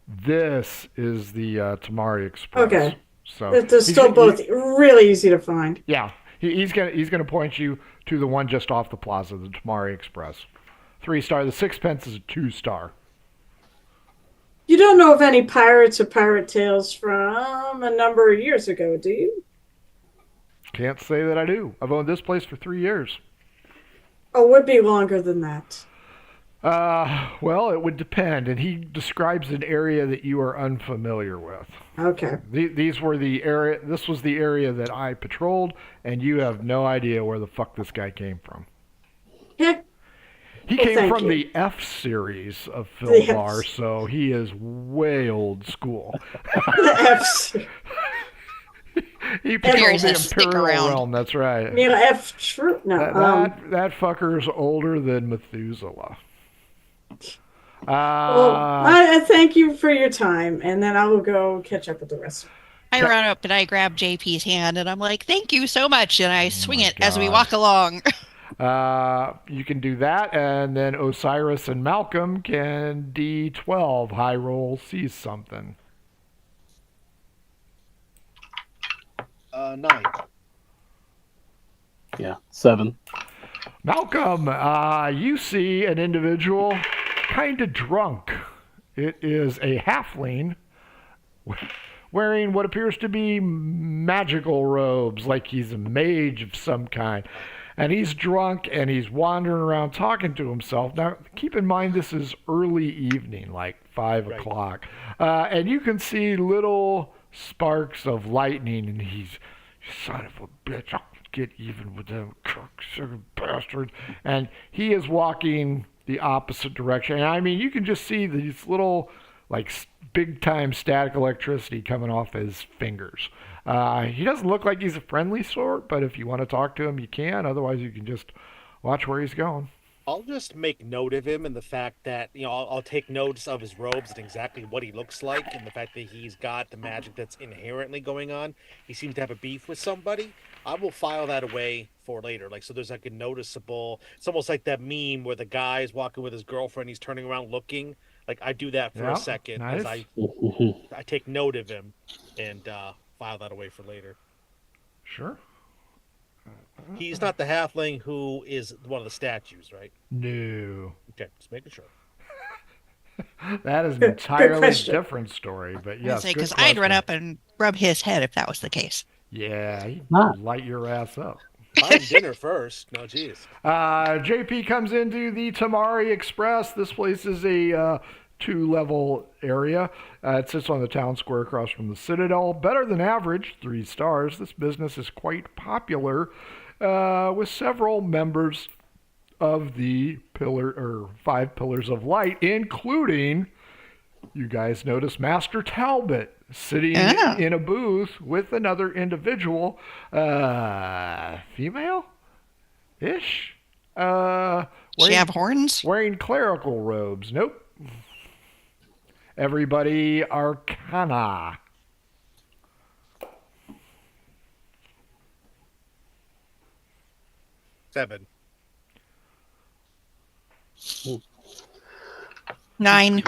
This is the Tamari Express. Okay. So They're still both really easy to find. Yeah, he's gonna point you to the one just off the plaza, the Tamari Express. 3-star. The 6-pence is a 2-star. You don't know of any pirates or pirate tales from a number of years ago, do you? Can't say that I do. I've owned this place for 3 years. Oh, it would be longer than that. Well, it would depend, and he describes an area that you are unfamiliar with. Okay. These were the area. This was the area that I patrolled, and you have no idea where the fuck this guy came from. Yeah. He Well, came thank from you. the F series of The Philbar, F- so he is way old school. The F's. He patrolled Series the that stick Imperial around. realm. That's right. Neil F. True. No. That fucker's older than Methuselah. Well, I thank you for your time, and then I will go catch up with the rest. I run up and I grab JP's hand and I'm like, "Thank you so much," and I swing my it as we God. walk along. You can do that, and then Osiris and Malcolm can D12 high roll, sees something. 9. Yeah, 7. Malcolm, you see an individual kind of drunk. It is a halfling wearing what appears to be magical robes, like he's a mage of some kind. And he's drunk and he's wandering around talking to himself. Now, keep in mind this is early evening, like 5 o'clock. And you can see little sparks of lightning, and he's, son of a bitch, I'll get even with them cocksucker bastards. And he is walking the opposite direction. And I mean, you can just see these little, like, big-time static electricity coming off his fingers. He doesn't look like he's a friendly sort, but if you want to talk to him, you can. Otherwise, you can just watch where he's going. I'll just make note of him and the fact that, I'll take notice of his robes and exactly what he looks like and the fact that he's got the magic that's inherently going on. He seems to have a beef with somebody. I will file that away for later. Like, so there's like a noticeable, it's almost like that meme where the guy is walking with his girlfriend, he's turning around looking. Like, I do that for a second nice. as I take note of him and file that away for later. Sure. He's not the halfling who is one of the statues, right? No. Okay, just making sure. That is an entirely different story, but yes. Because I'd run up and rub his head if that was the case. Yeah, he'd light your ass up. Buy him dinner first. No, geez. JP comes into the Tamari Express. This place is a 2-level area. It sits on the town square across from the Citadel. Better than average, 3 stars. This business is quite popular with several members of the 5 Pillars of Light, including, you guys notice, Master Talbot sitting in a booth with another individual, female-ish. She have horns? Wearing clerical robes. Nope. Everybody Arcana. Seven. 9.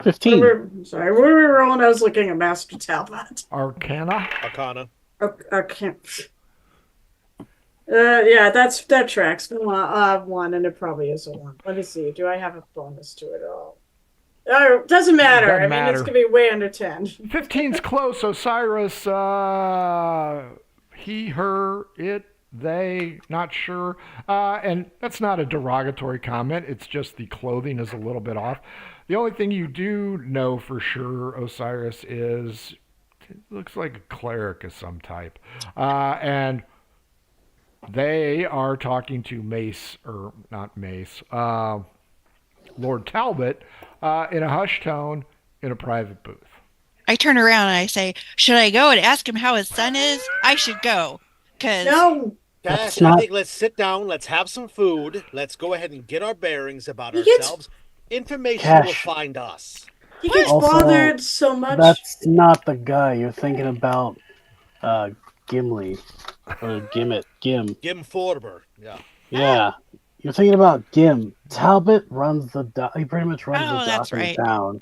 15. Sorry, what were we rolling? I was looking at Master Talbot. Arcana. Arcana. Yeah, that tracks. 1, and it probably is a 1. Let me see. Do I have a bonus to it at all? Doesn't matter. It's going to be way under 10. 15's close. Osiris, he, her, it, they, not sure. And that's not a derogatory comment. It's just the clothing is a little bit off. The only thing you do know for sure, Osiris, is it looks like a cleric of some type. And they are talking to Lord Talbot in a hushed tone in a private booth. I turn around and I say, should I go and ask him how his son is? I should go. No. Gosh, I think let's sit down, let's have some food, let's go ahead and get our bearings about ourselves. Information will find us. He gets bothered so much. That's not the guy. You're thinking about Gimli. Or Gim. Gim Forber, yeah. Yeah. You're thinking about Gim. Talbot runs he pretty much runs the that's dock in right. town.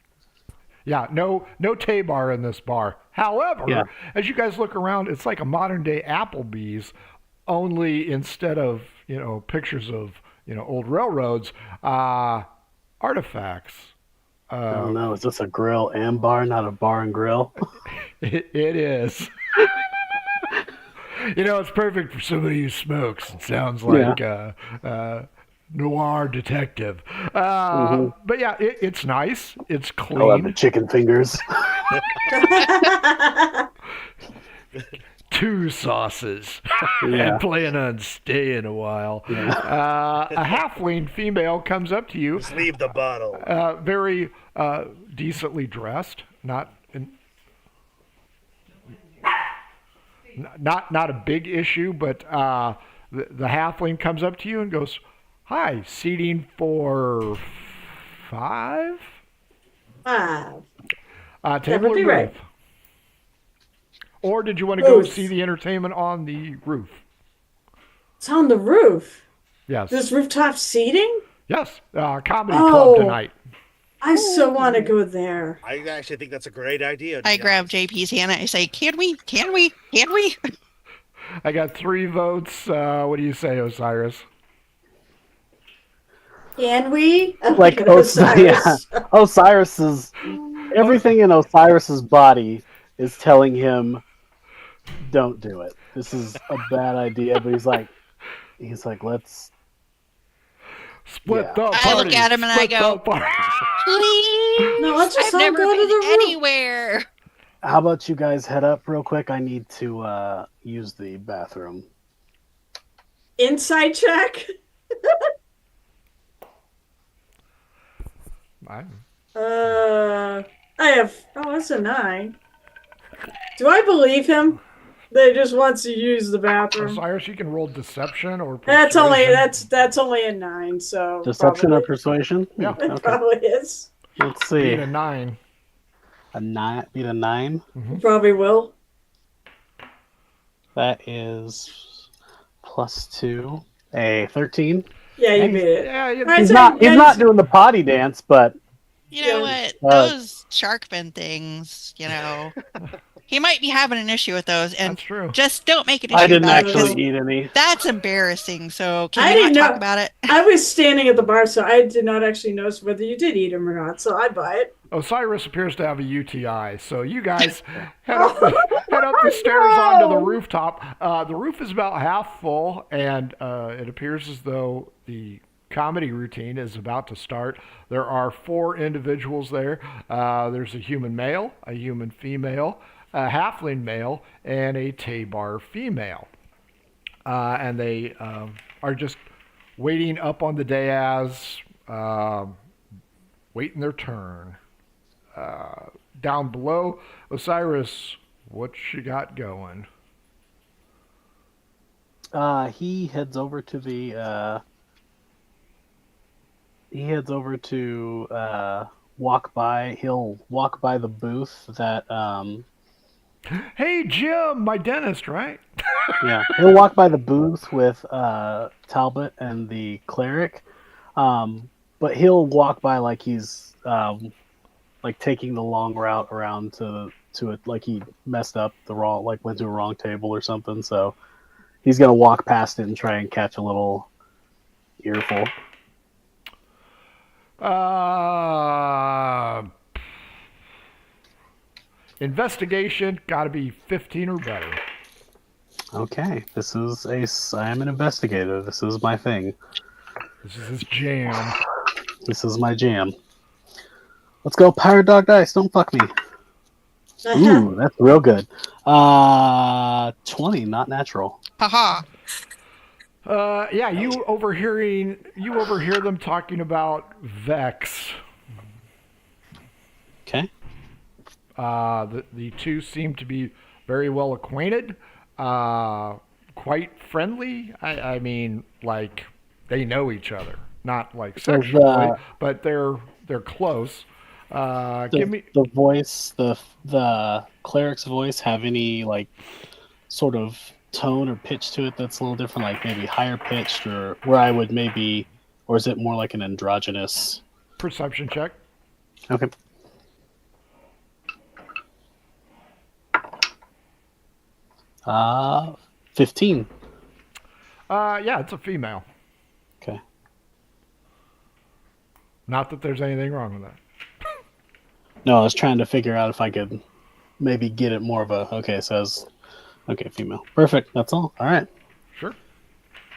Yeah, no tar in this bar. However, as you guys look around, it's like a modern-day Applebee's, only instead of, pictures of, old railroads, artifacts. Oh, no, is this a grill and bar, not a bar and grill? It is. It's perfect for somebody who smokes. It sounds like noir detective. But yeah, it's nice. It's clean. I'll have the chicken fingers. 2 sauces. And plan on staying a while. Yeah. A halfling female comes up to you. Just leave the bottle. Very decently dressed. Not a big issue, but the halfling comes up to you and goes, "Hi, seating for 5? 5. Table or roof? Right. Or did you want to go see the entertainment on the roof? It's on the roof. Yes. There's rooftop seating? Yes. Comedy club tonight. I so want to go there. I actually think that's a great idea. I grab JP's hand and I say, Can we? I got 3 votes. What do you say, Osiris? Can we? Like Osiris. Osiris's everything in Osiris's body is telling him, don't do it. This is a bad idea. But he's like, let's split the party. I look at him and I go, please. No, let's just I've all never go to been the roof. anywhere. How about you guys head up real quick? I need to use the bathroom. Inside check. I have. Oh, that's a 9. Do I believe him? That he just wants to use the bathroom. Osiris, you can roll deception or That's persuasion. only a 9. So Deception probably, or persuasion? Yeah. It Okay. probably is. Let's see. Beat a 9. A 9. Beat a 9. Probably will. That is +2. A 13. Yeah, you beat it. Yeah, Right, He's so not yes. doing the potty dance, but You know Yeah. what? Those shark fin things, he might be having an issue with those, and that's true. just don't make an issue I didn't about it, actually 'cause eat any. that's embarrassing. So I can you didn't not talk know- about it? I was standing at the bar, so I did not actually notice whether you did eat him or not. So I buy it. Osiris appears to have a UTI, so you guys head up the stairs onto the rooftop. The roof is about half full, and it appears as though the comedy routine is about to start. There are 4 individuals there. There's a human male, a human female, a halfling male, and a Tabar female. And they are just waiting up on the dais, waiting their turn. Down below, Osiris, what you got going? He heads over to the. He heads over to walk by. He'll walk by the booth that. Hey, Jim, my dentist, right? Yeah, he'll walk by the booth with Talbot and the cleric, but he'll walk by like he's like taking the long route around to it, like he messed up the wrong, like went to a wrong table or something. So he's gonna walk past it and try and catch a little earful. Investigation, gotta be 15 or better. Okay, I am an investigator. This is my thing. This is his jam. This is my jam. Let's go, Pirate Dog Dice. Don't fuck me. Ooh, that's real good. 20, not natural. Haha. Yeah, you overhear them talking about Vex. Okay. The two seem to be very well acquainted, quite friendly. I mean, like they know each other, not like sexually, but they're close. Give me the voice, the cleric's voice have any like sort of tone or pitch to it that's a little different, like maybe higher pitched, or where I would maybe, or is it more like an androgynous? perception check. Okay. Uh, 15. Yeah, it's a female. Okay. Not that there's anything wrong with that. No, I was trying to figure out if I could maybe get it more of a, okay, it says, okay, female. Perfect. That's all. All right. Sure.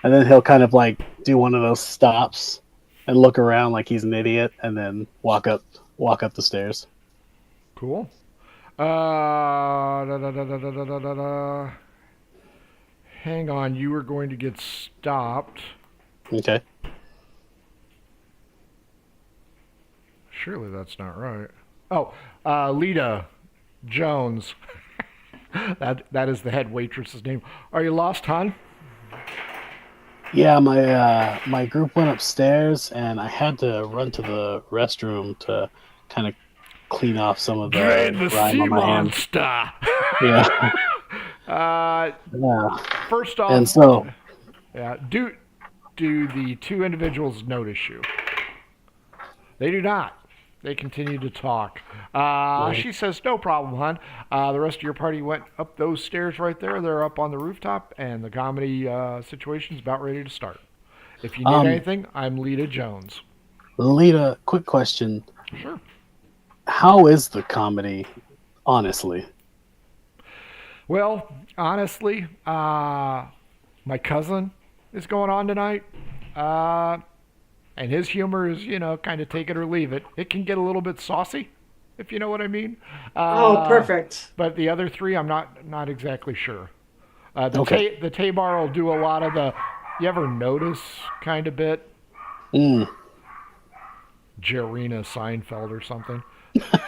And then he'll kind of like do one of those stops and look around like he's an idiot and then walk up the stairs. Cool. Hang on, you were going to get stopped. Okay. Surely that's not right. Oh, Lita Jones. that is the head waitress's name. Are you lost, hon? Yeah, my group went upstairs and I had to run to the restroom to kind of clean off some of the Drain the grime sea on my hands. monster. Yeah. Yeah. First off, And so, yeah, do the two individuals notice you? They do not. They continue to talk. She says, no problem, hon. The rest of your party went up those stairs right there. They're up on the rooftop, and the comedy situation's about ready to start. If you need anything, I'm Lita Jones. Lita, quick question. Sure. How is the comedy, honestly? Well, honestly, my cousin is going on tonight. And his humor is, kind of take it or leave it. It can get a little bit saucy, if you know what I mean. Perfect. But the other three, I'm not exactly sure. The Tabar will do a lot of the. You ever notice kind of bit? Jarena Seinfeld or something.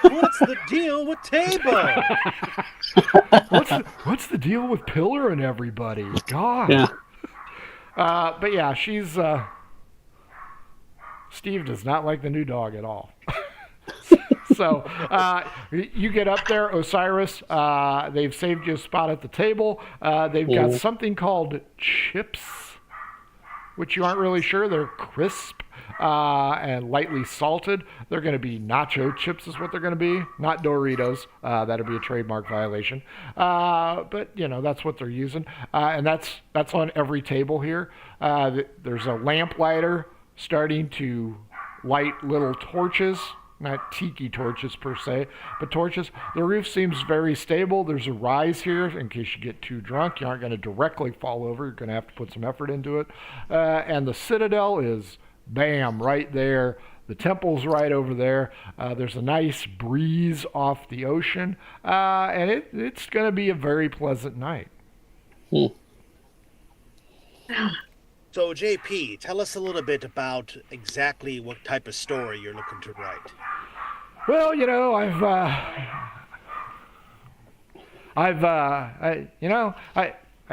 What's the deal with Tabor? What's the deal with Pillar and everybody? God. Yeah. But yeah, she's. Steve does not like the new dog at all. So you get up there, Osiris. They've saved you a spot at the table. They've got something called chips, which you aren't really sure. They're crisp and lightly salted. They're going to be nacho chips is what they're going to be, not Doritos. That'll be a trademark violation. But, that's what they're using. And that's on every table here. There's a lamplighter starting to light little torches. Not tiki torches per se, but torches. The roof seems very stable. There's a rise here in case you get too drunk. You aren't going to directly fall over. You're going to have to put some effort into it. And the citadel is, bam, right there. The temple's right over there. There's a nice breeze off the ocean. And it's going to be a very pleasant night. So, JP, tell us a little bit about exactly what type of story you're looking to write. Well, I've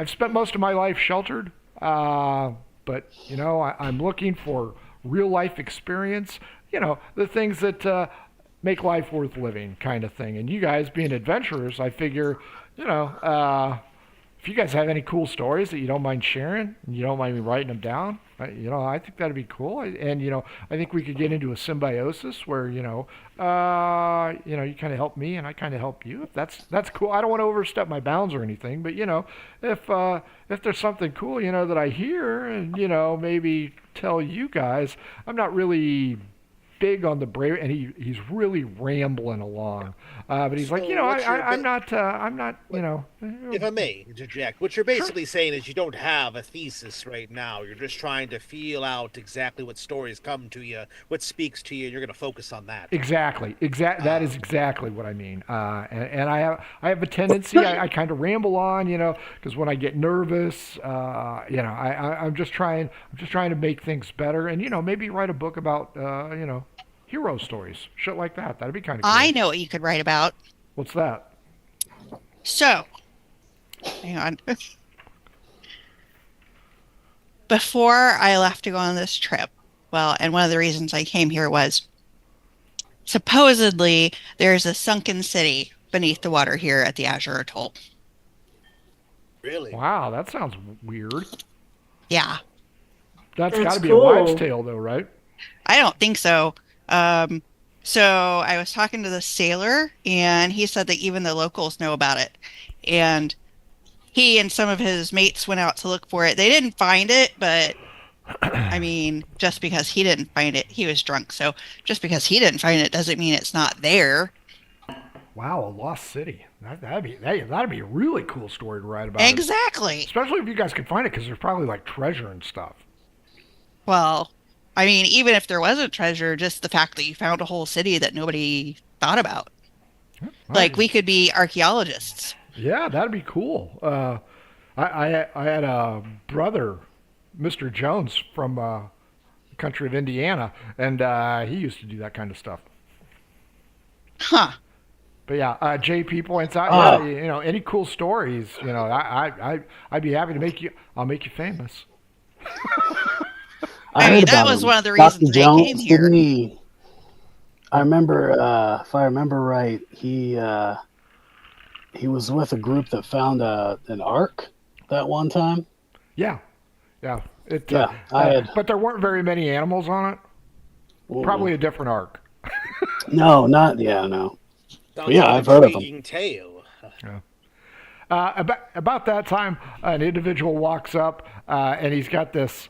spent most of my life sheltered, but I'm looking for real life experience. The things that make life worth living, kind of thing. And you guys being adventurers, I figure, if you guys have any cool stories that you don't mind sharing, and you don't mind me writing them down, I think that'd be cool. And I think we could get into a symbiosis where you kind of help me and I kind of help you. If that's cool. I don't want to overstep my bounds or anything, but if there's something cool that I hear and maybe tell you guys, I'm not really big on the brave, and he's really rambling along, but he's like, I'm not, If I may interject, what you're basically saying is you don't have a thesis right now. You're just trying to feel out exactly what stories come to you, what speaks to you, and you're going to focus on that. Exactly. That is exactly what I mean. And I have a tendency, I kind of ramble on, because when I get nervous, I'm just trying to make things better, and maybe write a book about, hero stories, shit like that. That'd be kind of cool. I know what you could write about. What's that? So, hang on. Before I left to go on this trip, and one of the reasons I came here was supposedly there's a sunken city beneath the water here at the Azure Atoll. Really? Wow, that sounds weird. Yeah. That's got to be cool. a wives' tale, though, right? I don't think so. So I was talking to the sailor, and he said that even the locals know about it. And he and some of his mates went out to look for it. They didn't find it, but I mean, just because he didn't find it, he was drunk. So just because he didn't find it doesn't mean it's not there. Wow, a lost city. That'd be a really cool story to write about. Exactly. Especially if you guys could find it, because there's probably like treasure and stuff. Well, I mean, even if there wasn't treasure, just the fact that you found a whole city that nobody thought about. Like, we could be archaeologists. Yeah, that'd be cool. I had a brother, Mr. Jones, from the country of Indiana, and he used to do that kind of stuff. Huh. But yeah, JP points out, any cool stories, I'd be happy to make you. I'll make you famous. I mean, that was one of the reasons Dr. I Jones, came here. didn't he? I remember, if I remember right, he was with a group that found an ark that one time. Yeah. But there weren't very many animals on it. Probably a different ark. No. Sounds Yeah, like I've an heard of them. intriguing tale. About that time, an individual walks up, and he's got this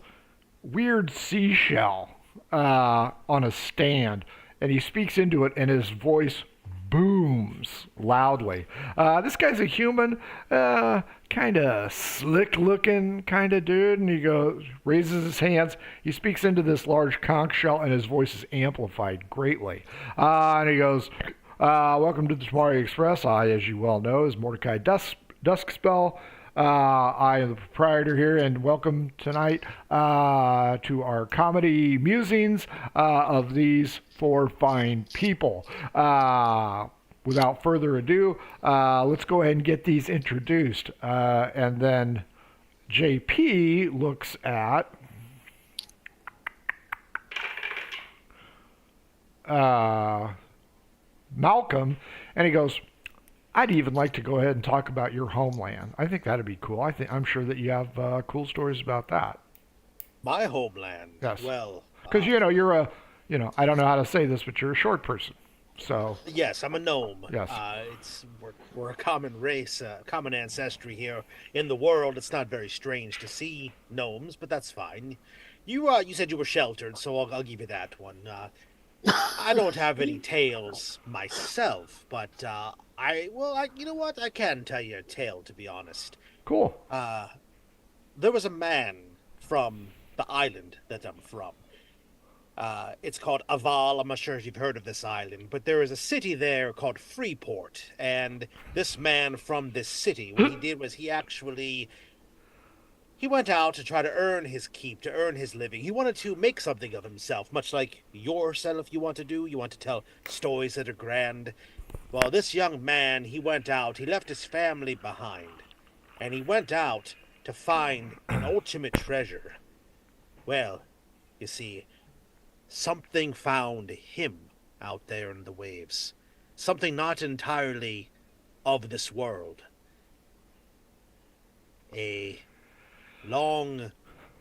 weird seashell on a stand, and he speaks into it, and his voice booms loudly. This guy's a human, kind of slick-looking kind of dude, and he raises his hands. He speaks into this large conch shell, and his voice is amplified greatly. And he goes, Welcome to the Tamari Express. I, as you well know, is Mordecai Duskspell. I am the proprietor here, and welcome tonight to our comedy musings of these four fine people. Without further ado, let's go ahead and get these introduced. And then JP looks at Malcolm, and he goes, I'd even like to go ahead and talk about your homeland. I think that'd be cool. I'm sure that you have cool stories about that. My homeland? Yes. Well... Because, you're a, I don't know how to say this, but you're a short person. So... Yes, I'm a gnome. Yes. We're a common race, common ancestry here in the world. It's not very strange to see gnomes, but that's fine. You said you were sheltered, so I'll give you that one. I don't have any tales myself, but you know what? I can tell you a tale, to be honest. Cool. There was a man from the island that I'm from. It's called Aval. I'm not sure if you've heard of this island, but there is a city there called Freeport, and this man from this city, what he did was he went out to try to earn his keep, to earn his living. He wanted to make something of himself, much like yourself you want to do. You want to tell stories that are grand. Well, this young man, he went out, he left his family behind, and he went out to find an ultimate treasure. Well, you see, something found him out there in the waves. Something not entirely of this world. A long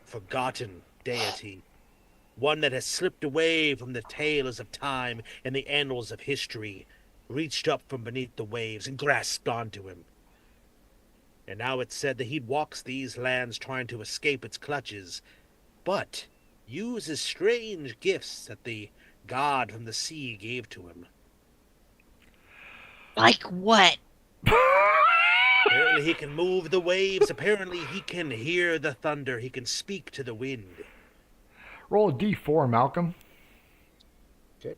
forgotten deity. One that has slipped away from the tales of time and the annals of history, reached up from beneath the waves and grasped onto him. And now it's said that he walks these lands trying to escape its clutches, but uses strange gifts that the god from the sea gave to him. Like what? Apparently he can move the waves. Apparently he can hear the thunder. He can speak to the wind. Roll a d4, Malcolm. Okay.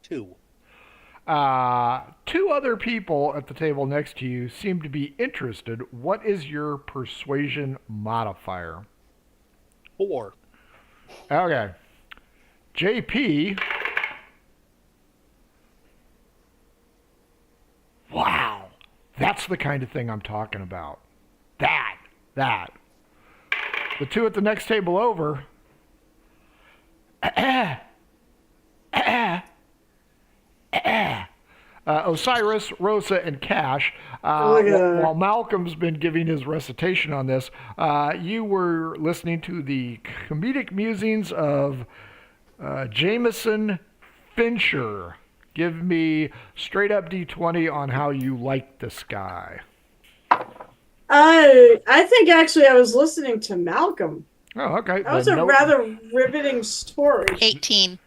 2. 2 other people at the table next to you seem to be interested. What is your persuasion modifier? 4. Okay. JP. Wow. That's the kind of thing I'm talking about. That. The 2 at the next table over. Osiris, Rosa, and Cash. While Malcolm's been giving his recitation on this, you were listening to the comedic musings of Jameson Fincher. Give me straight up D20 on how you like this guy. I think actually I was listening to Malcolm. Oh, okay. That was a rather riveting story. 18.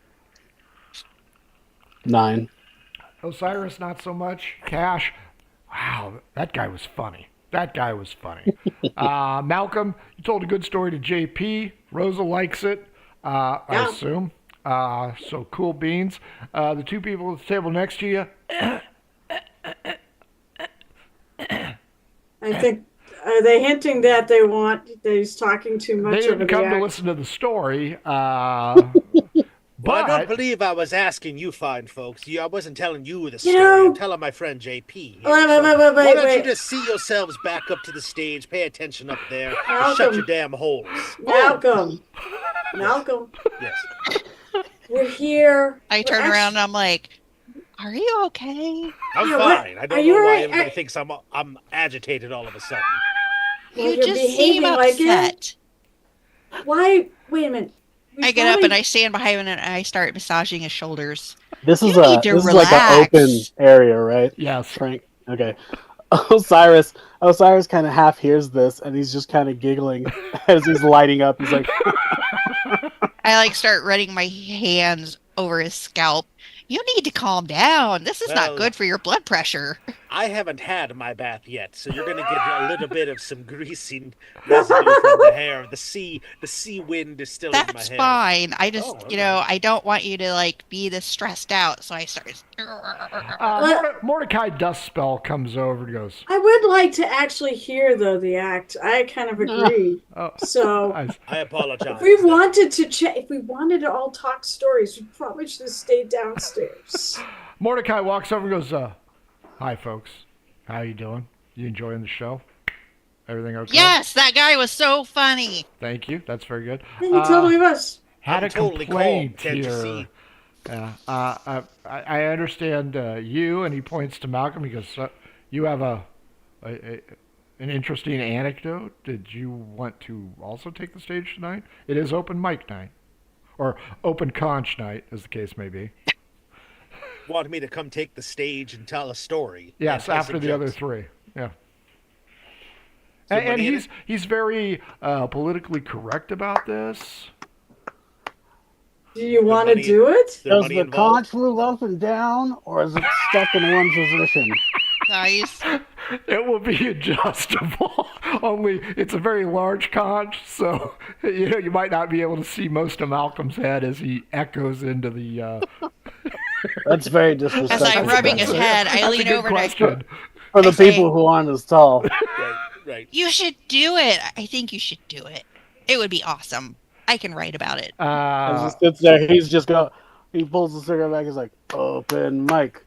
9. Osiris, not so much. Cash, wow, that guy was funny. Malcolm, you told a good story to JP. Rosa likes it, I assume. So cool beans. The 2 people at the table next to you. I think, are they hinting that that he's talking too much? They didn't come to listen to the story. But I don't believe I was asking you fine folks. I wasn't telling you the story. I'm telling my friend JP. Here. Why don't you just see yourselves back up to the stage, pay attention up there, and shut your damn holes. Malcolm. Yes. We're here. I turn around and I'm like, are you okay? I'm fine. I don't know why everybody thinks I'm agitated all of a sudden. You just seem upset. Why? Wait a minute. I get up and I stand behind him and I start massaging his shoulders. This is like an open area, right? Yes. Frank. Okay. Osiris kind of half hears this and he's just kind of giggling as he's lighting up. He's like, I start running my hands over his scalp. You need to calm down. This is not good for your blood pressure. I haven't had my bath yet, so you're gonna get a little bit of some greasy residue from the hair. The sea wind is still in my That's hair. fine. I just, Oh, okay. I don't want you to like be this stressed out. So I start. Mordecai Dust Spell comes over and goes, I would like to actually hear though the act. I kind of agree. oh, So I apologize. if we wanted to all talk stories, we probably should have stayed downstairs. Mordecai walks over and goes, hi, folks. How you doing? You enjoying the show? Everything okay? Yes, that guy was so funny. Thank you. That's very good. He totally was. Had I'm a totally complaint cold, can't you here. see? I understand you, and he points to Malcolm. He goes, you have an interesting anecdote. Did you want to also take the stage tonight? It is open mic night, or open conch night, as the case may be. Wanted me to come take the stage and tell a story. Yes, and after some the jokes. other three. Yeah. So And money in he's very politically correct about this. Do you want to money- do it? Is there Does money the involved? conch move up and down, or is it stuck in one position? Nice. It will be adjustable. Only it's a very large conch, so you might not be able to see most of Malcolm's head as he echoes into the. That's very As disrespectful. I'm rubbing his head, I That's a lean good over and I. question. For the I say- people who aren't as tall. Right. You should do it. I think you should do it. It would be awesome. I can write about it. As he sits there, he pulls the cigarette back. He's like, "Open mic."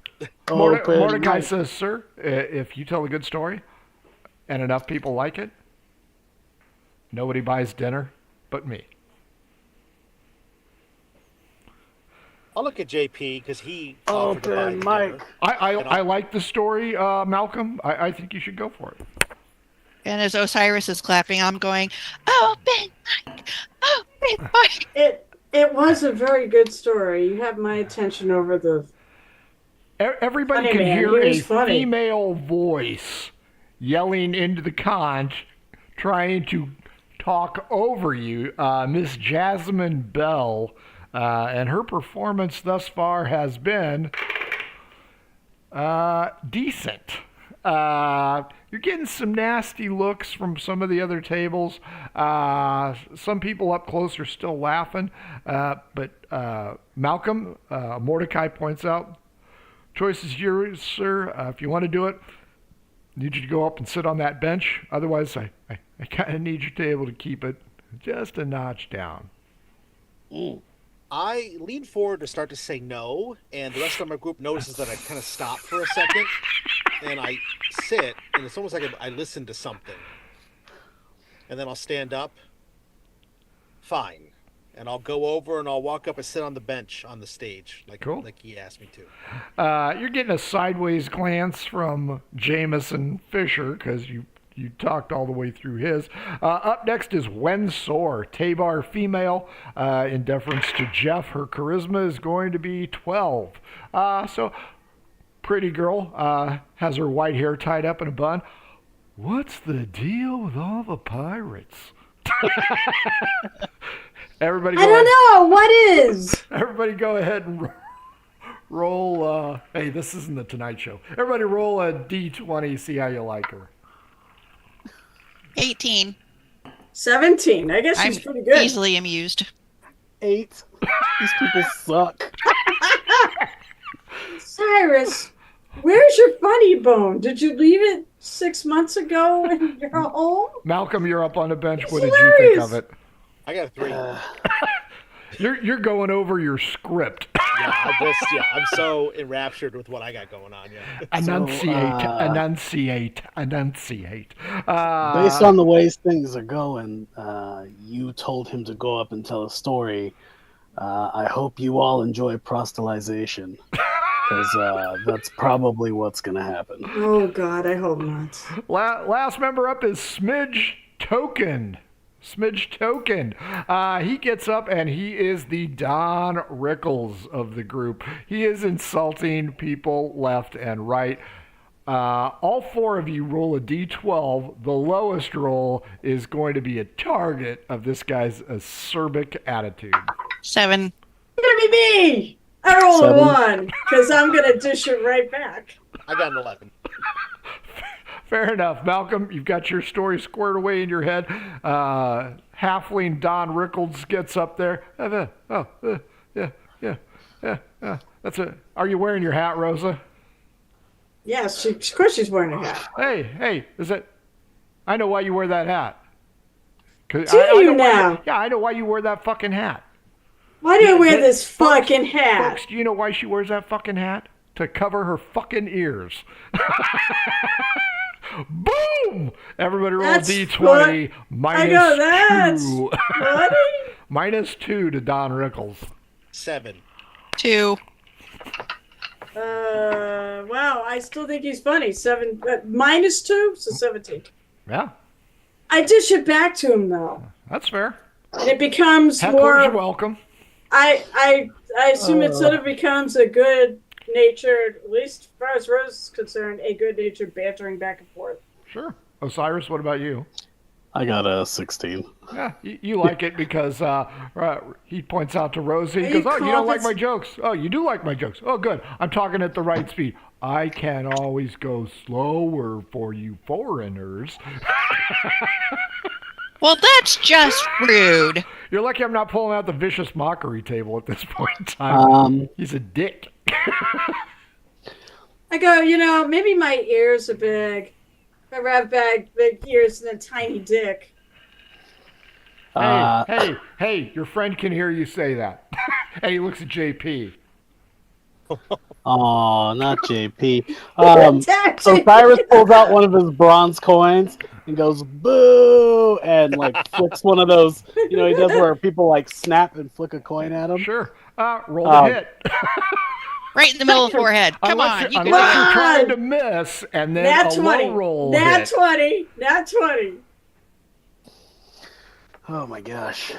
Open Mordecai mic. says, "Sir, if you tell a good story, and enough people like it, nobody buys dinner but me." I'll look at JP because he offered to buy Open the mic. dinner. I like the story, Malcolm. I think you should go for it. And as Osiris is clapping, I'm going, open mic, open mic. It was a very good story. You have my attention over the. Everybody Funny can man, hear he a was funny. female voice yelling into the conch, trying to talk over you, Miss Jasmine Bell, and her performance thus far has been decent. You're getting some nasty looks from some of the other tables. Some people up close are still laughing, but Malcolm, Mordecai points out, choice is yours, sir. If you want to do it, I need you to go up and sit on that bench. Otherwise, I kind of need your table to keep it just a notch down. I lean forward to start to say no, and the rest of my group notices that I kind of stop for a second, and I sit, and it's almost like I listen to something. And then I'll stand up. Fine. And I'll go over and I'll walk up and sit on the bench on the stage, like he asked me to. You're getting a sideways glance from Jameson Fisher because you talked all the way through his. Up next is Wen Sor, Tabar female. In deference to Jeff, her charisma is going to be 12. So, pretty girl, has her white hair tied up in a bun. What's the deal with all the pirates? Everybody, I don't know what is. Everybody, go ahead and roll. Hey, this isn't the Tonight Show. Everybody, roll a d20. See how you like her. 18. 17. I guess she's I'm pretty good. easily amused. 8. These people suck. Cyrus, where's your funny bone? Did you leave it 6 months ago in your home? Malcolm, you're up on the bench. It's What did you think of hilarious. it? I got a 3. You're going over your script. I'm so enraptured with what I got going on. Yeah. Enunciate. Based on the ways things are going, you told him to go up and tell a story. I hope you all enjoy proselytization, because that's probably what's going to happen. Oh, God, I hope not. Last member up is Smidge Token. He gets up and he is the Don Rickles of the group. He is insulting people left and right. All 4 of you roll a d12. The lowest roll is going to be a target of this guy's acerbic attitude. 7. It's gonna be me. I roll a 7. 1 because I'm gonna dish it right back. I got an 11. Fair enough. Malcolm, you've got your story squared away in your head. Halfling Don Rickles gets up there. That's it. Are you wearing your hat, Rosa? Yes, of course she's wearing a hat. Hey, is it? I know why you wear that hat. Do you now? I know why you wear that fucking hat. Why do I wear this fucking hat? Folks, do you know why she wears that fucking hat? To cover her fucking ears. Boom! Everybody roll That's D20 what- minus I go, that's 2. funny. Minus 2 to Don Rickles. 7. 2. Wow, I still think he's funny. 7 minus 2, so 17. Yeah, I dish it back to him though, that's fair. and it becomes Hecklers more. are welcome. I assume it sort of becomes a good natured, at least as far as Rose is concerned, a good natured bantering back and forth. Sure. Osiris, what about you? I got a 16. Yeah, you like it because he points out to Rosie. He You goes, "Oh, you don't like this- my jokes. Oh, you do like my jokes. Oh, good. I'm talking at the right speed. I can always go slower for you foreigners." Well, that's just rude. You're lucky I'm not pulling out the vicious mockery table at this point in time. He's a dick. I go, maybe my ears are big. I have big ears and a tiny dick. Hey, your friend can hear you say that. And he looks at JP. Oh, not JP. That's So it. Cyrus pulls out one of his bronze coins and goes boo and flicks one of those. He does where people snap and flick a coin at him. Sure. Roll the hit. Right in the middle of the forehead. Come on. You can do Unless you're it. trying to miss, and then Nat a 20. low roll Nat hit. 20. Nat 20. Oh my gosh.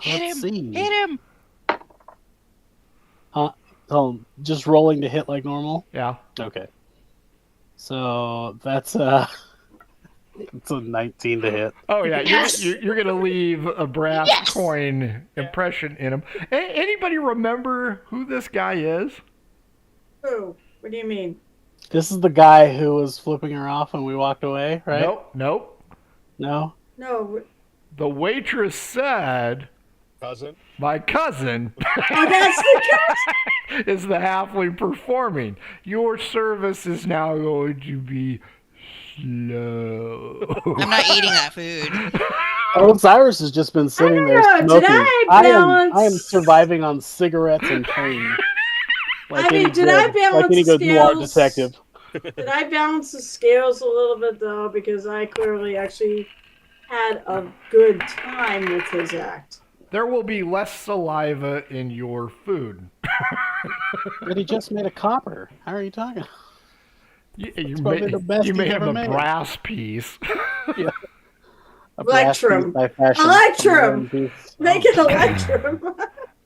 Hit Let's him. see. Hit him. Oh, just rolling to hit like normal? Yeah. Okay. So that's it's a 19 to hit. Oh yeah, Yes! you're gonna leave a brass coin impression in him. Anybody remember who this guy is? Who? What do you mean? This is the guy who was flipping her off when we walked away, right? Nope. No? No. The waitress said, Cousin? "My cousin Oh, that's the cat. is the halfling performing. Your service is now going to be slow." I'm not eating that food. Oh, Cyrus has just been sitting there know, did smoking. I balance- I am surviving on cigarettes and pain. Did I balance like any good noir scales? detective? Did I balance the scales a little bit though? Because I clearly actually had a good time with his act. There will be less saliva in your food. But he just made a copper. How are you talking? You probably the best may he's have ever a made. brass piece. A brass Electrum. piece by fashion. Electrum. Piece. Make it electrum.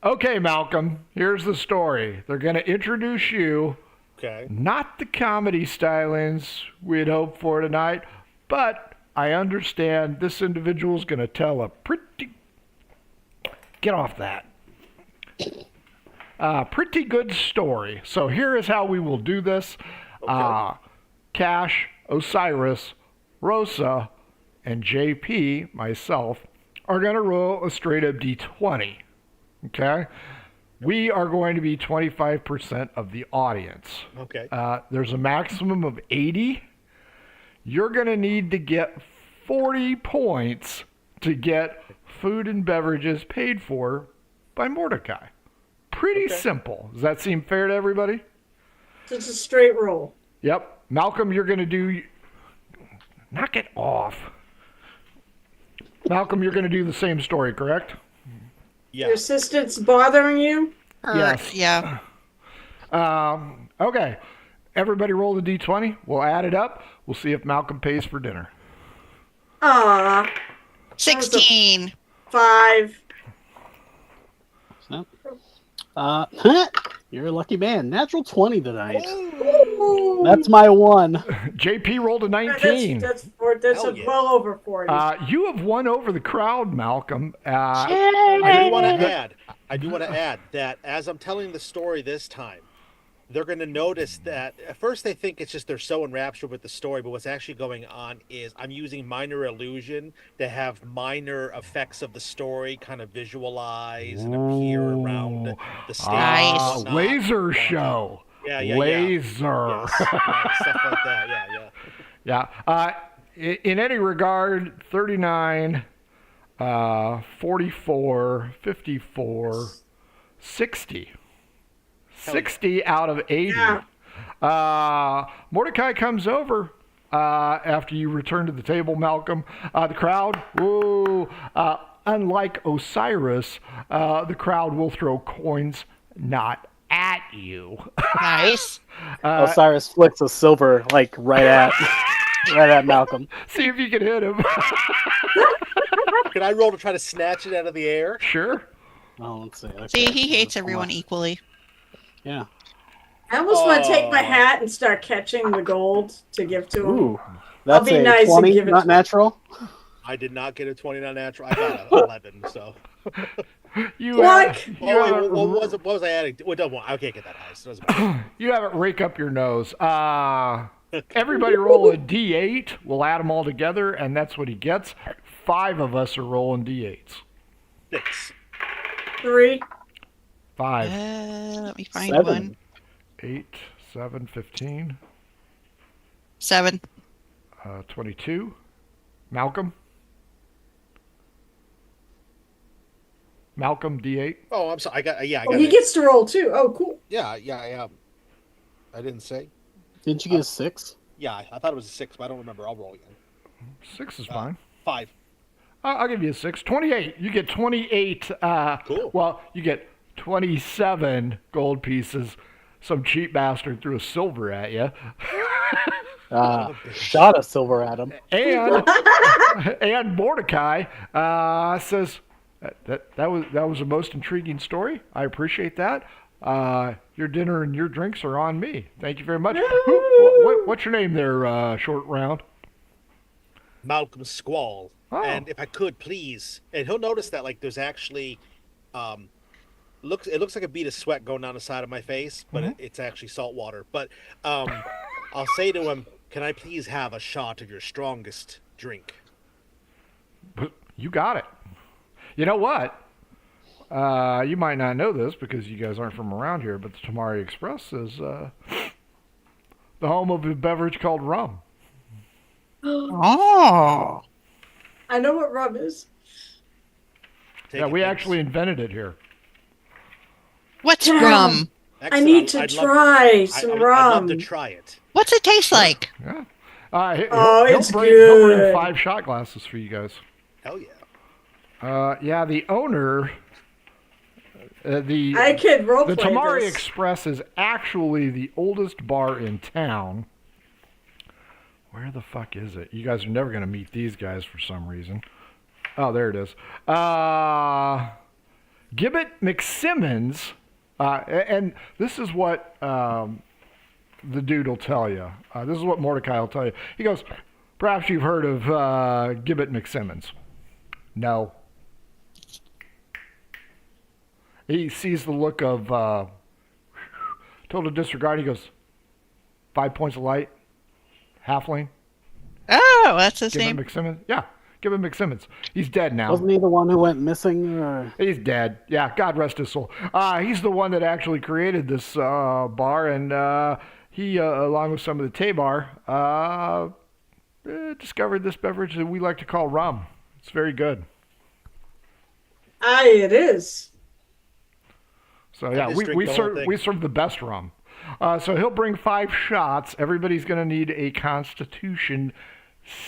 Okay, Malcolm, here's the story. They're going to introduce you, Okay. not the comedy stylings we'd hoped for tonight, but I understand this individual's going to tell a pretty... Get off that. Pretty good story. So here is how we will do this. Cash, Osiris, Rosa, and JP, myself, are going to roll a straight-up D20. Okay? We are going to be 25% of the audience. Okay. There's a maximum of 80. You're going to need to get 40 points to get food and beverages paid for by Mordecai. Pretty simple. Does that seem fair to everybody? It's a straight roll. Yep. Malcolm, you're going to do... Knock it off. Malcolm, you're going to do the same story, correct? Yeah. Your assistant's bothering you? Yes. Yeah. Okay. Everybody roll the D20. We'll add it up. We'll see if Malcolm pays for dinner. Aw. 16. 5. You're a lucky man. Natural 20 tonight. Ooh. That's my one. JP rolled a 19. That's Hell yeah. well over 40. You have won over the crowd, Malcolm. I do want to add, I do want to add that as I'm telling the story this time, they're going to notice that at first they think it's just they're so enraptured with the story, but what's actually going on is I'm using minor illusion to have minor effects of the story kind of visualize and appear around the stage. Nice. and whatnot. Laser show. Yeah. Laser. Yes, right, stuff like that. Yeah. In any regard, 39, 44, 54, 60. 60 out of 80. Yeah. Mordecai comes over after you return to the table, Malcolm. The crowd, unlike Osiris, the crowd will throw coins not at you. Nice. Osiris flicks a silver like right at Malcolm. See if you can hit him. Can I roll to try to snatch it out of the air? Sure. Oh, let's see. Okay. See, he hates everyone equally. Yeah. I almost want to take my hat and start catching the gold to give to him. Ooh, that's be a nice and 20, give it not to- natural. I did not get a 29 natural. I got an 11. So. You What? have- you Oh, have wait, it- what was I adding? Well, don't want. I can't get that high. So it doesn't matter. You have it rake up your nose. Everybody roll a D8. We'll add them all together, and that's what he gets. 5 of us are rolling D8s. 6. 3. 5, Let me find 7. one. 8, 7, 15, 7. 22. Malcolm? Malcolm, D8. Oh, I'm sorry. I got Oh, he it. gets to roll too. Oh, cool. Yeah. I didn't say. Didn't you get a 6? Yeah, I thought it was a 6, but I don't remember. I'll roll again. 6 is fine. 5. I'll give you a 6. 28. You get 28. Cool. Well, you get 27 gold pieces. Some cheap bastard threw a silver at you. Shot a silver at him. And Mordecai says that was a most intriguing story. I appreciate that. Your dinner and your drinks are on me. Thank you very much. What's your name there, Short Round? Malcolm Squall. Oh. And if I could, please, and he'll notice that like there's actually, it looks like a bead of sweat going down the side of my face, but it's actually salt water. But I'll say to him, "Can I please have a shot of your strongest drink?" You got it. You know what? You might not know this because you guys aren't from around here, but the Tamari Express is the home of a beverage called rum. Oh. I know what rum is. Yeah, we actually invented it here. What's Damn. rum? I need to try some I'd rum. love to try it. What's it taste like? Yeah. It's he'll good. bring 5 shot glasses for you guys. Hell yeah. Yeah, the owner, I could roleplay the Tamari this. Express is actually the oldest bar in town. Where the fuck is it? You guys are never going to meet these guys for some reason. Oh, there it is. Gibbet McSimmons, and this is what the dude will tell you. This is what Mordecai will tell you. He goes, perhaps you've heard of Gibbet McSimmons. No. He sees the look of total disregard. He goes, 5 points of light. Halfling. Oh, that's his Gibbet name. McSimmons. Yeah, Gibbet McSimmons. He's dead now. Wasn't he the one who went missing? Or... He's dead. Yeah, God rest his soul. He's the one that actually created this bar, and he, along with some of the Tabar, discovered this beverage that we like to call rum. It's very good. It is. So yeah, just drink we the whole serve thing. we serve the best rum. So he'll bring 5 shots. Everybody's going to need a Constitution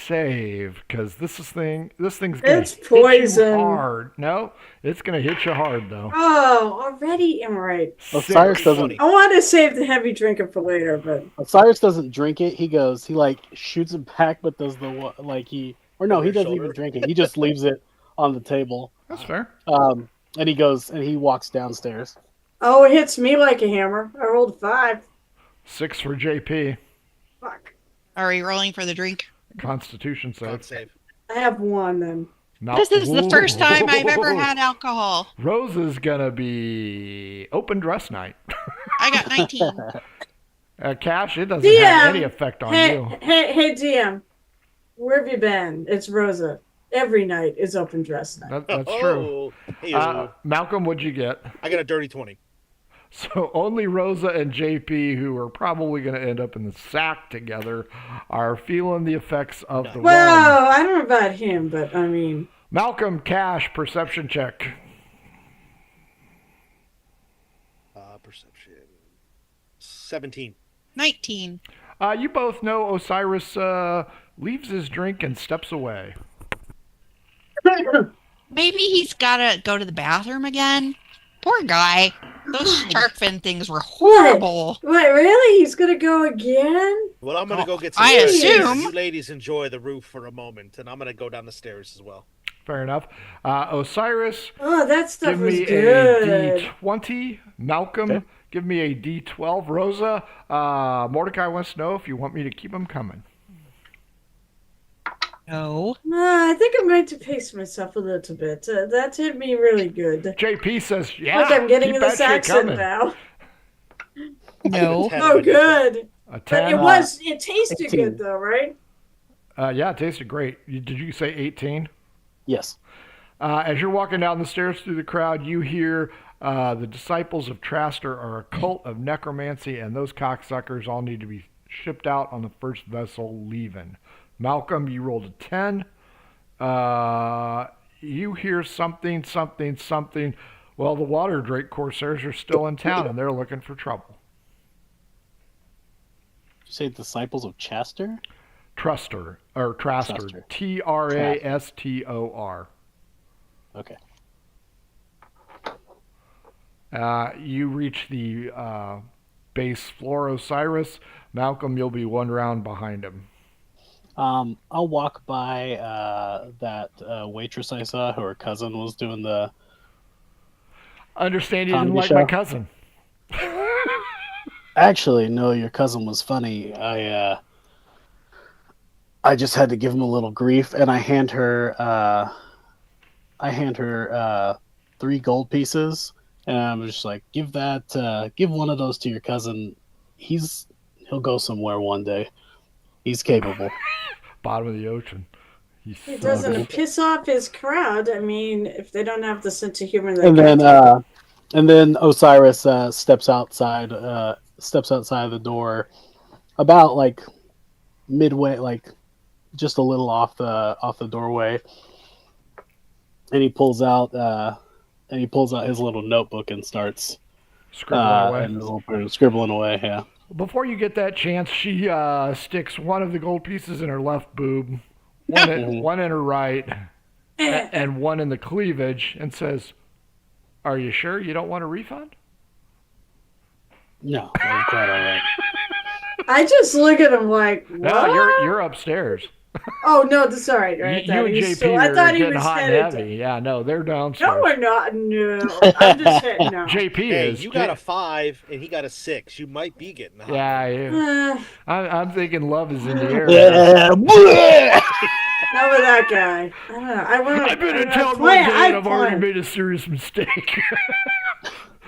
save because this thing's going to It's hit poison. you hard. No, it's going to hit you hard though. Oh, already? All right. Osiris doesn't. Funny. I want to save the heavy drinker for later, but Osiris doesn't drink it. He like shoots it back, but does the like he or no, Over he his doesn't shoulder? even drink it. He just leaves it on the table. That's fair. And he goes and he walks downstairs. oh, it hits me like a hammer. I rolled a 5. 6 for JP. Fuck. Are we rolling for the drink? Constitution Con save. save. I have 1 then. This is the first time I've ever had alcohol. Rosa's gonna be open dress night. I got 19. Cash, it doesn't have any effect on you. Hey, DM. Where have you been? It's Rosa. Every night is open dress night. That's true. Hey, Malcolm, what'd you get? I got a dirty 20. So only Rosa and JP, who are probably going to end up in the sack together, are feeling the effects of the Well, rum. I don't know about him, but I mean... Malcolm, Cash, perception check. Perception. 17. 19. You both know Osiris leaves his drink and steps away. Maybe he's got to go to the bathroom again. Poor guy. Those shark fin things were horrible. Wait, really? He's going to go again? Well, I'm going to go get some I stairs. assume. You ladies enjoy the roof for a moment, and I'm going to go down the stairs as well. Fair enough. Osiris, Oh, that stuff give was me good. a D20. Malcolm, give me a D12. Rosa, Mordecai wants to know if you want me to keep him coming. No. I think I might have to pace myself a little bit. That hit me really good. JP says, yeah, Like I'm getting keep this that shit accent coming. now. No. Oh, good. A But 10. it tasted 18. good though, right? Yeah, it tasted great. Did you say 18? Yes. As you're walking down the stairs through the crowd, you hear the disciples of Traster are a cult of necromancy, and those cocksuckers all need to be shipped out on the first vessel leaving. Malcolm, you rolled a 10. You hear something. Well, the Water Drake Corsairs are still in town, and they're looking for trouble. Did you say disciples of Traster? Traster. Trastor. Okay. You reach the base floor, Osiris. Malcolm, you'll be one round behind him. I'll walk by that waitress I saw who her cousin was doing the... Understand you didn't Comedy like show? my cousin. Actually, no, your cousin was funny. I just had to give him a little grief, and I hand her 3 gold pieces, and I'm just like, give one of those to your cousin. He'll go somewhere one day. He's capable. Bottom of the ocean. It So doesn't good. piss off his crowd. I mean, if they don't have the sense of humor, And then Osiris steps outside the door, about like midway, like just a little off the doorway, and he pulls out his little notebook and starts scribbling away. Yeah. Before you get that chance, she sticks one of the gold pieces in her left boob, one in her right, and one in the cleavage, and says, "Are you sure you don't want a refund?" No, I'm quite all right. I just look at him like, what? No, you're upstairs. Oh no, sorry. Right, You and JP I are thought he getting was hot and headed. heavy. Yeah, no, they're downstairs. No, we're not. No, I'm just saying no. JP Hey, is. you got a 5 and he got a 6. You might be getting hot. Yeah. I'm thinking love is in the air. Not with that guy. I don't know. I've been in town one day and I've already made a serious mistake.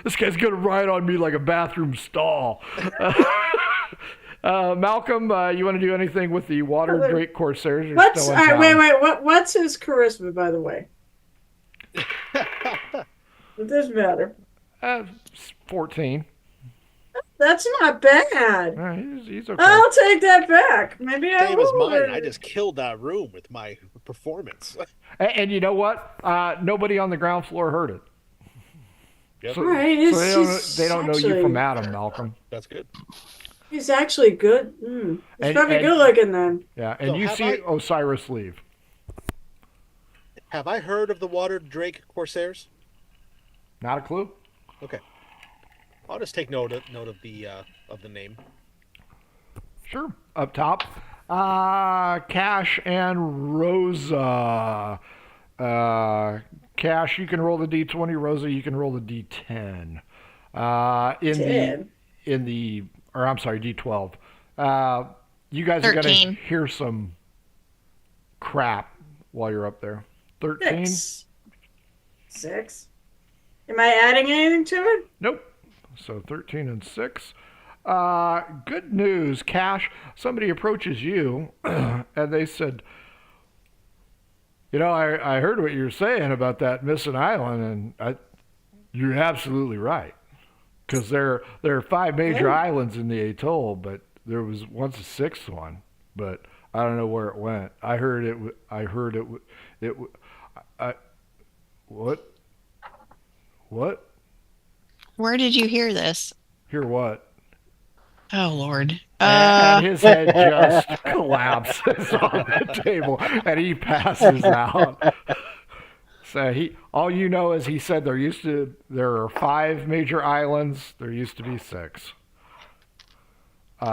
This guy's gonna ride on me like a bathroom stall. Malcolm, you want to do anything with the Water Drake Corsairs? What's his charisma, by the way? It doesn't matter. 14. That's not bad. He's okay. I'll take that back. Maybe I Same as will. mine. I just killed that room with my performance. And you know what? Nobody on the ground floor heard it. Yep. So, Right, so they don't know you from Adam, Malcolm. That's good. He's actually good. He's probably good looking then. Yeah, and So you see Osiris leave. Have I heard of the Water Drake Corsairs? Not a clue. Okay. I'll just take note of the name. Sure. Up top, Cash and Rosa. Cash, you can roll the D20. Rosa, you can roll the D10. D12. You guys 13. Are going to hear some crap while you're up there. 13? 6. Am I adding anything to it? Nope. So 13 and 6. Good news, Cash. Somebody approaches you, and they said, I heard what you were saying about that missing island, and you're absolutely right. Because there are 5 major islands in the atoll, but there was once a 6th one, but I don't know where it went. What? What? Where did you hear this? Hear what? Oh, Lord. And his head just collapses on the table, and he passes out. So all you know is he said there are 5 major islands. There used to be 6. You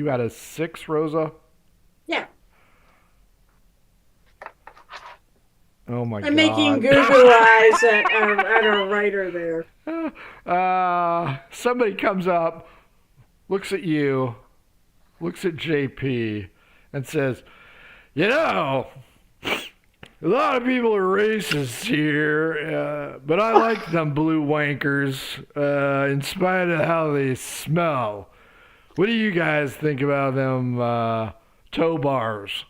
had a 6, Rosa? Yeah. Oh my God. I'm making Google eyes at our writer there. Somebody comes up, looks at you, looks at JP, and says, a lot of people are racist here, but I like them blue wankers, in spite of how they smell. What do you guys think about them Toblerones?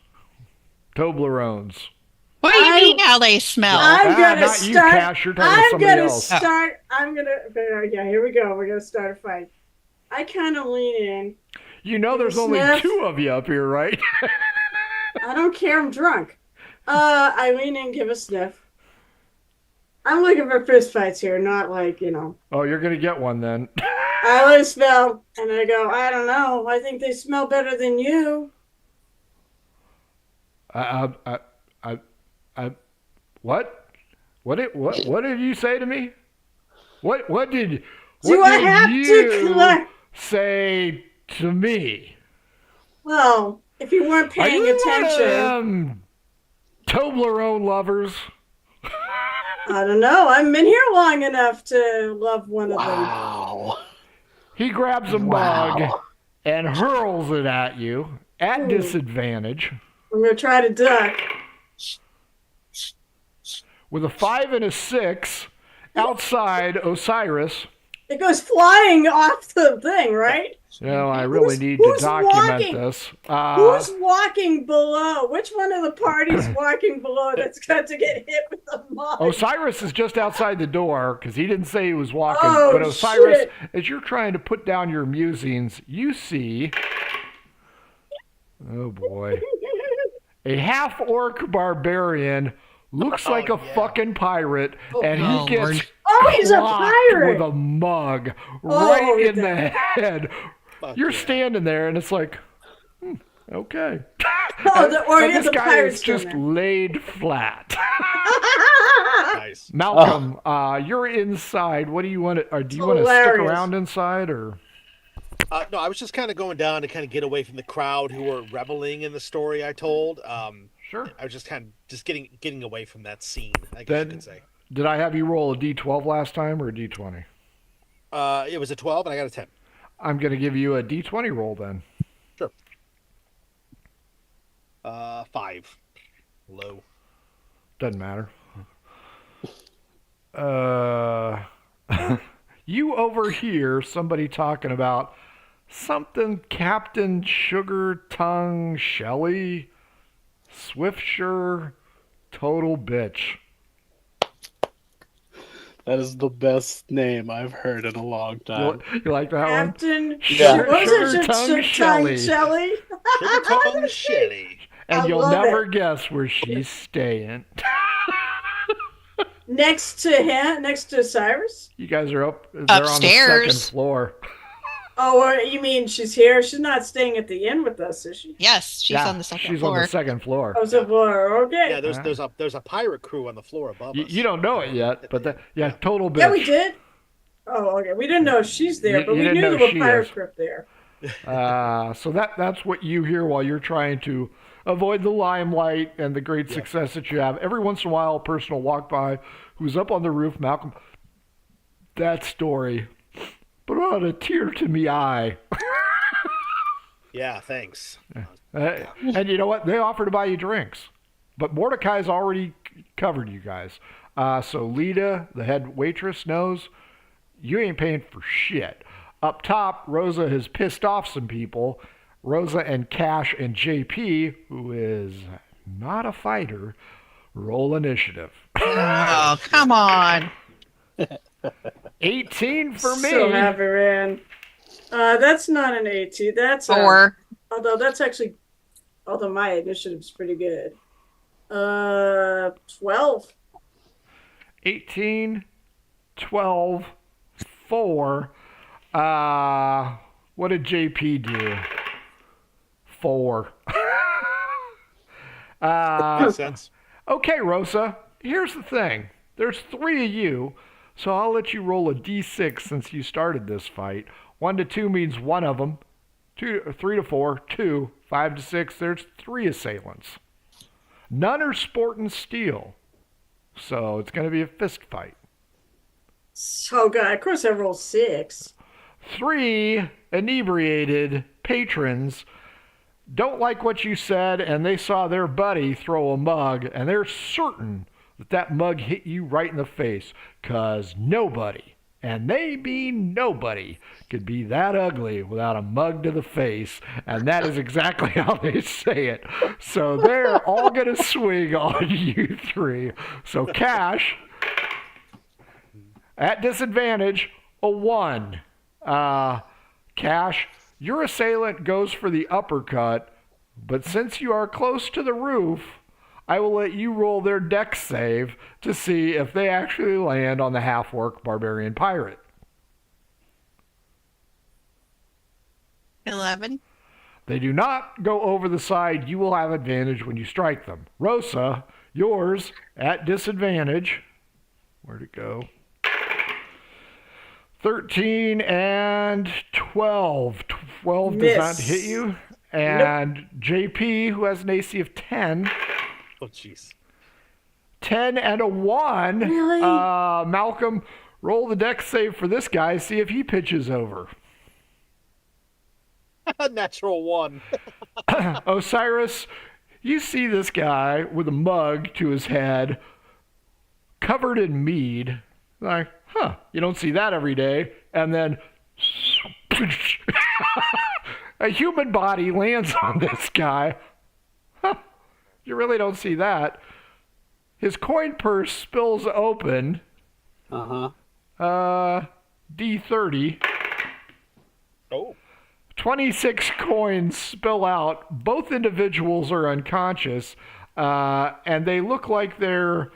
What do you mean how they smell? I'm gonna not start. You, Cash. You're talking to somebody else. Yeah, here we go. We're gonna start a fight. I kind of lean in. There's only 2 of you up here, right? I don't care. I'm drunk. I lean in, give a sniff. I'm looking for fist fights here, not like. Oh, you're gonna get one then. I always smell, and I go. I don't know. I think they smell better than you. What? What did you say to me? What did you say to me? Well, if you weren't paying attention. Toblerone lovers. I don't know. I haven't been here long enough to love one of them. Wow. He grabs a mug and hurls it at you at disadvantage. I'm going to try to duck. With a 5 and a 6, outside Osiris. It goes flying off the thing, right? I really need to document this. Who's walking below? Which one of the parties walking below that's got to get hit with the mug? Osiris is just outside the door because he didn't say he was walking. Oh, but Osiris, shit. as you're trying to put down your musings, you see, oh boy, a half-orc barbarian. Looks like a fucking pirate, and he gets he's a pirate with a mug right in the head. You're standing there, and it's like, okay. And this the guy pirate's is just laid flat. Nice. Malcolm, you're inside. What do you want to? Do you want to stick around inside, or? No, I was just kind of going down to kind of get away from the crowd who were reveling in the story I told. Sure. I was just getting away from that scene, I guess you could say. Did I have you roll a D12 last time or a D20? It was a 12 and I got a 10. I'm going to give you a D20 roll then. Sure. 5. Low. Doesn't matter. You overhear somebody talking about something Captain Sugar Tongue Shelley, Swiftsure, total bitch. That is the best name I've heard in a long time. You like that Captain Sugar Tongue Shelley. Sugar Tongue Shelley. And you'll never guess where she's staying. Next to Cyrus? You guys are up. They're Upstairs. on the second floor. Oh, you mean she's here? She's not staying at the inn with us, is she? Yes, she's on the second she's floor. on the second floor. Oh, the floor. Okay. Yeah, there's a pirate crew on the floor above us. You don't know it yet, but total bitch. Yeah, we did. Oh, okay. We didn't know she's there, but we knew there were pirate crew there. So that's what you hear while you're trying to avoid the limelight and the great success that you have. Every once in a while, a person will walk by who's up on the roof. Malcolm, that story brought a tear to me eye. Yeah, thanks. And you know what? They offer to buy you drinks. But Mordecai's already covered you guys. So Lita, the head waitress, knows you ain't paying for shit. Up top, Rosa has pissed off some people. Rosa and Cash and JP, who is not a fighter, roll initiative. Oh, come on. 18 for me. So happy, man. That's not an 18. That's a 4. Although that's actually, although my initiative's pretty good. 12. 18, 12, 4. What did JP do? 4. Makes sense. Okay, Rosa, here's the thing. There's 3 of you, so I'll let you roll a d6 since you started this fight. 1 to 2 means one of them. 3 to 4, 2. 5 to 6, there's 3 assailants. None are sporting steel, so it's going to be a fist fight. So God, of course I rolled 6. 3 inebriated patrons don't like what you said, and they saw their buddy throw a mug, and they're certain that that mug hit you right in the face, 'cause nobody, and they mean nobody, could be that ugly without a mug to the face, and that is exactly how they say it. So they're all going to swing on you 3. So Cash, at disadvantage, a 1. Cash, your assailant goes for the uppercut, but since you are close to the roof, I will let you roll their dex save to see if they actually land on the half-orc barbarian pirate. 11. They do not go over the side. You will have advantage when you strike them. Rosa, yours at disadvantage. Where'd it go? 13 and 12. 12 does not Miss. hit you. And JP, who has an AC of 10. Oh, jeez. 10 and a 1. Really? Malcolm, roll the dex save for this guy. See if he pitches over. Natural 1. Osiris, you see this guy with a mug to his head, covered in mead. Like, you don't see that every day. And then a human body lands on this guy. You really don't see that. His coin purse spills open. D30. Oh. 26 coins spill out. Both individuals are unconscious, and they look like they're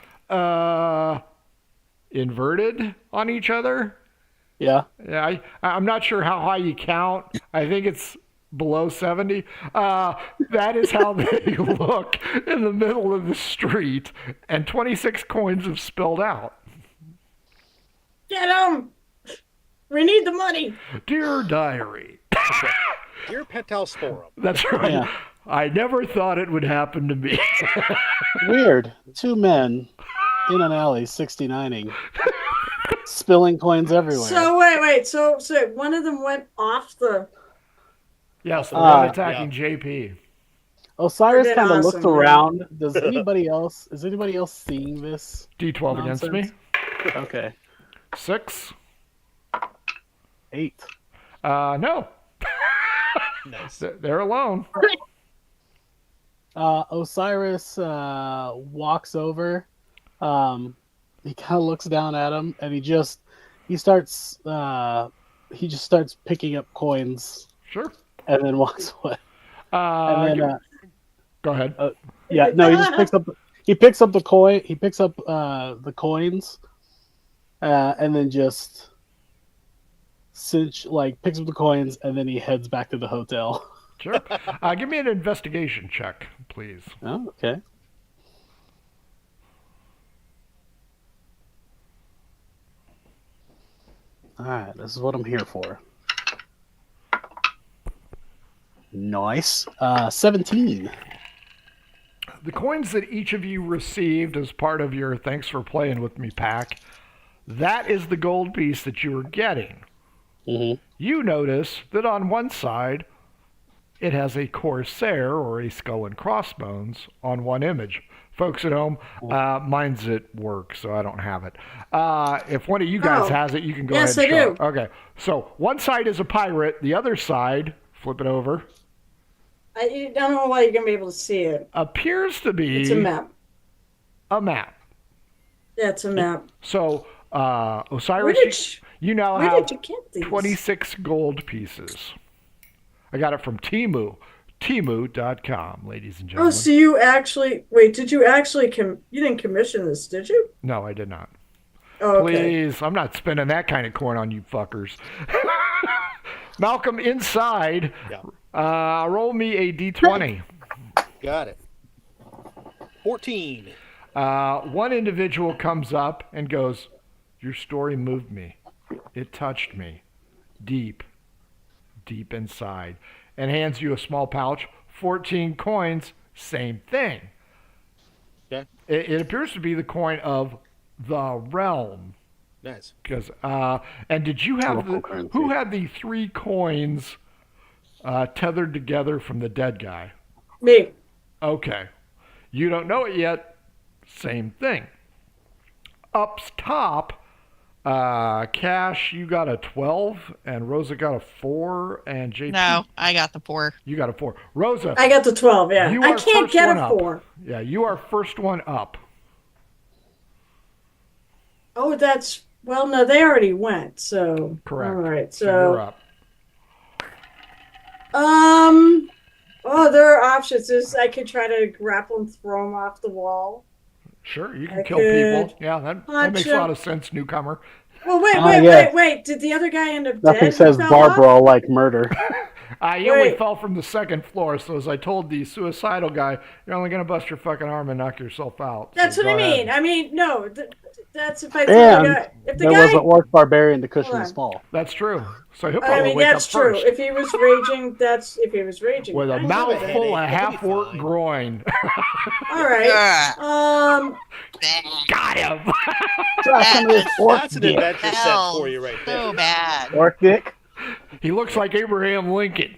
inverted on each other. Yeah. Yeah, I'm not sure how high you count. I think it's below 70. That is how they look in the middle of the street, and 26 coins have spilled out. Get him! We need the money. Dear diary. Dear Penthouse Forum. That's right. Yeah. I never thought it would happen to me. Weird. 2 men in an alley 69ing. Spilling coins everywhere. So wait. So one of them went off the. Yes, the one attacking JP. Osiris Freaking kind of awesome, looks around. Is anybody else seeing this? D12 against me. Nonsense. Okay. 6. 8. No. Nice. They're alone. Osiris walks over. He kind of looks down at him, and he just starts picking up coins. Sure. And then walks away. And then, go ahead. He just picks up. He picks up the coin. He picks up the coins, and then just picks up the coins, and then he heads back to the hotel. Sure. Give me an investigation check, please. Oh, okay. All right, this is what I'm here for. Nice. 17. The coins that each of you received as part of your Thanks for Playing With Me pack, that is the gold piece that you were getting. Mm-hmm. You notice that on one side, it has a Corsair or a skull and crossbones on one image. folks at home. Mine's at work, so I don't have it. If one of you guys has it, you can go ahead and show Yes, I it. Okay, so one side is a pirate. The other side, flip it over. I don't know why you're going to be able to see it. Appears to be... It's a map. A map. Yeah, it's a map. So, Osiris, you now where have did you get these? 26 gold pieces. I got it from Temu. Temu.com, ladies and gentlemen. Oh, so you actually... Wait, did you actually... You didn't commission this, did you? No, I did not. Oh, okay. Please, I'm not spending that kind of coin on you fuckers. Malcolm, inside, roll me a d20. Got it. 14. One individual comes up and goes, your story moved me. It touched me. Deep inside. And hands you a small pouch, 14 coins, same thing. Okay. It appears to be the coin of the realm. Nice. Because and did you have who had the 3 coins tethered together from the dead guy? Me. Okay. You don't know it yet. Same thing. Up top, Cash, you got a 12, and Rosa got a 4, and JP. No, I got the 4. You got a 4. Rosa. I got the 12, yeah. You I are can't first get one a up. 4. Yeah, you are first one up. Oh, that's... Well, no, they already went, so... Correct. All right, So you're up. Oh, there are options. I could try to grapple and throw them off the wall. Sure, you can I kill people. could Yeah, that punch makes a him. lot of sense, newcomer. Well, wait. Did the other guy end up dead? Nothing says Fell bar off? brawl like murder. He only Wait. fell from the 2nd floor, so as I told the suicidal guy, you're only going to bust your fucking arm and knock yourself out. That's So what I go ahead. mean. I mean, no. That's if I throw the And guy. If the there guy... was an orc barbarian to cushion Hold his on. fall. That's true. So he'll I probably mean, wake that's up true. first. If he was raging, that's if he was raging. With a I know mouthful that. of half-orc groin. All right. Got him. Try some of this orc That's an dick. adventure set for you right there. So bad. Orc dick. He looks like Abraham Lincoln.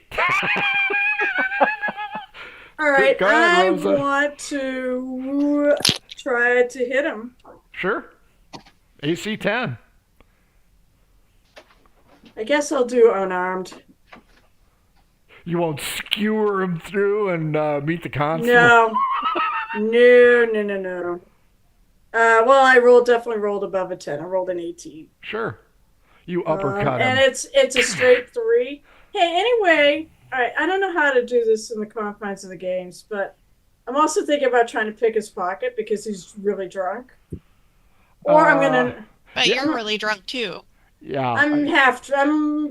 All right. Go ahead, I Rosa. want to try to hit him. Sure. AC 10. I guess I'll do unarmed. You won't skewer him through and meet the constable? No. No. Well, I definitely rolled above a 10. I rolled an 18. Sure. You uppercut And him. it's a straight 3. Hey, anyway, all right, I don't know how to do this in the confines of the games, but I'm also thinking about trying to pick his pocket because he's really drunk. Or I'm gonna. But you're really drunk too. Yeah. I'm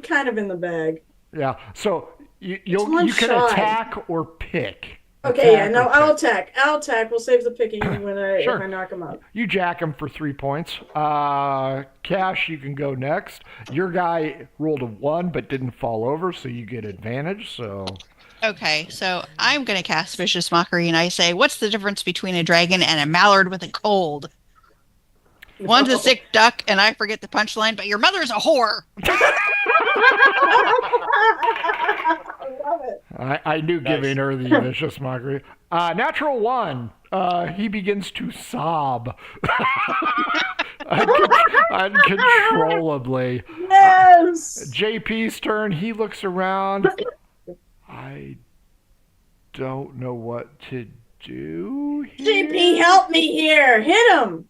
kind of in the bag. Yeah. So you one can shot. attack or pick. Okay, Attack yeah, no, or I'll pick. attack. I'll attack. We'll save the picking when Sure. if I knock him out. You jack him for 3 points. Cash, you can go next. Your guy rolled a 1 but didn't fall over, so you get advantage. So Okay, so I'm going to cast Vicious Mockery, and I say, what's the difference between a dragon and a mallard with a cold? One's a sick duck, and I forget the punchline, but your mother's a whore. I love it. I knew giving her the vicious mockery. Natural 1. He begins to sob uncontrollably. Yes. JP's turn. He looks around. I don't know what to do here. JP, help me here. Hit him.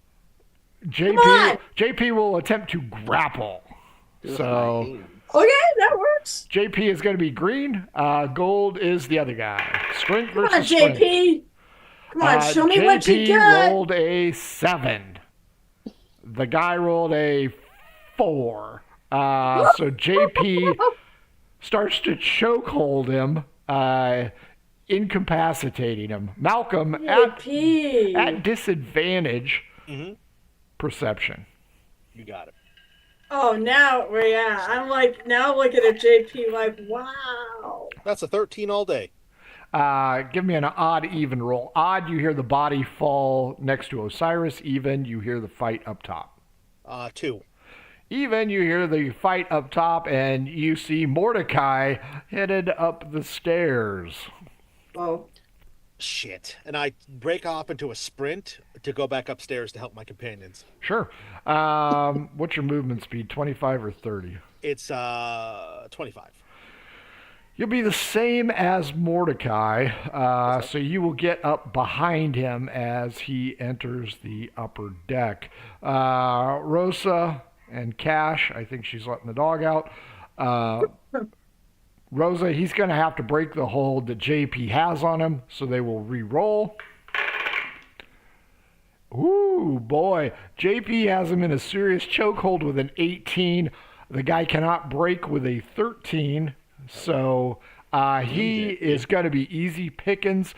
Come on. JP will attempt to grapple. So Okay, that works. JP is going to be green. Gold is the other guy. Strength Come on, versus strength. JP. Come on, show me what you JP got. rolled a 7. The guy rolled a 4. So JP starts to chokehold him, incapacitating him. Malcolm, JP. at disadvantage, Mm-hmm. perception. You got it. Oh, now, well, yeah. I'm like, now looking at JP like, wow. That's a 13 all day. Give me an odd even roll. Odd, you hear the body fall next to Osiris. Even, you hear the fight up top. 2. Even, you hear the fight up top, and you see Mordecai headed up the stairs. Oh. Shit. And I break off into a sprint to go back upstairs to help my companions. Sure. What's your movement speed? 25 or 30? It's 25. You'll be the same as Mordecai, so you will get up behind him as he enters the upper deck. Rosa and Cash, I think she's letting the dog out. Rosa, he's going to have to break the hold that JP has on him, so they will re-roll. Ooh, boy. JP has him in a serious chokehold with an 18. The guy cannot break with a 13. So he is going to be easy pickings.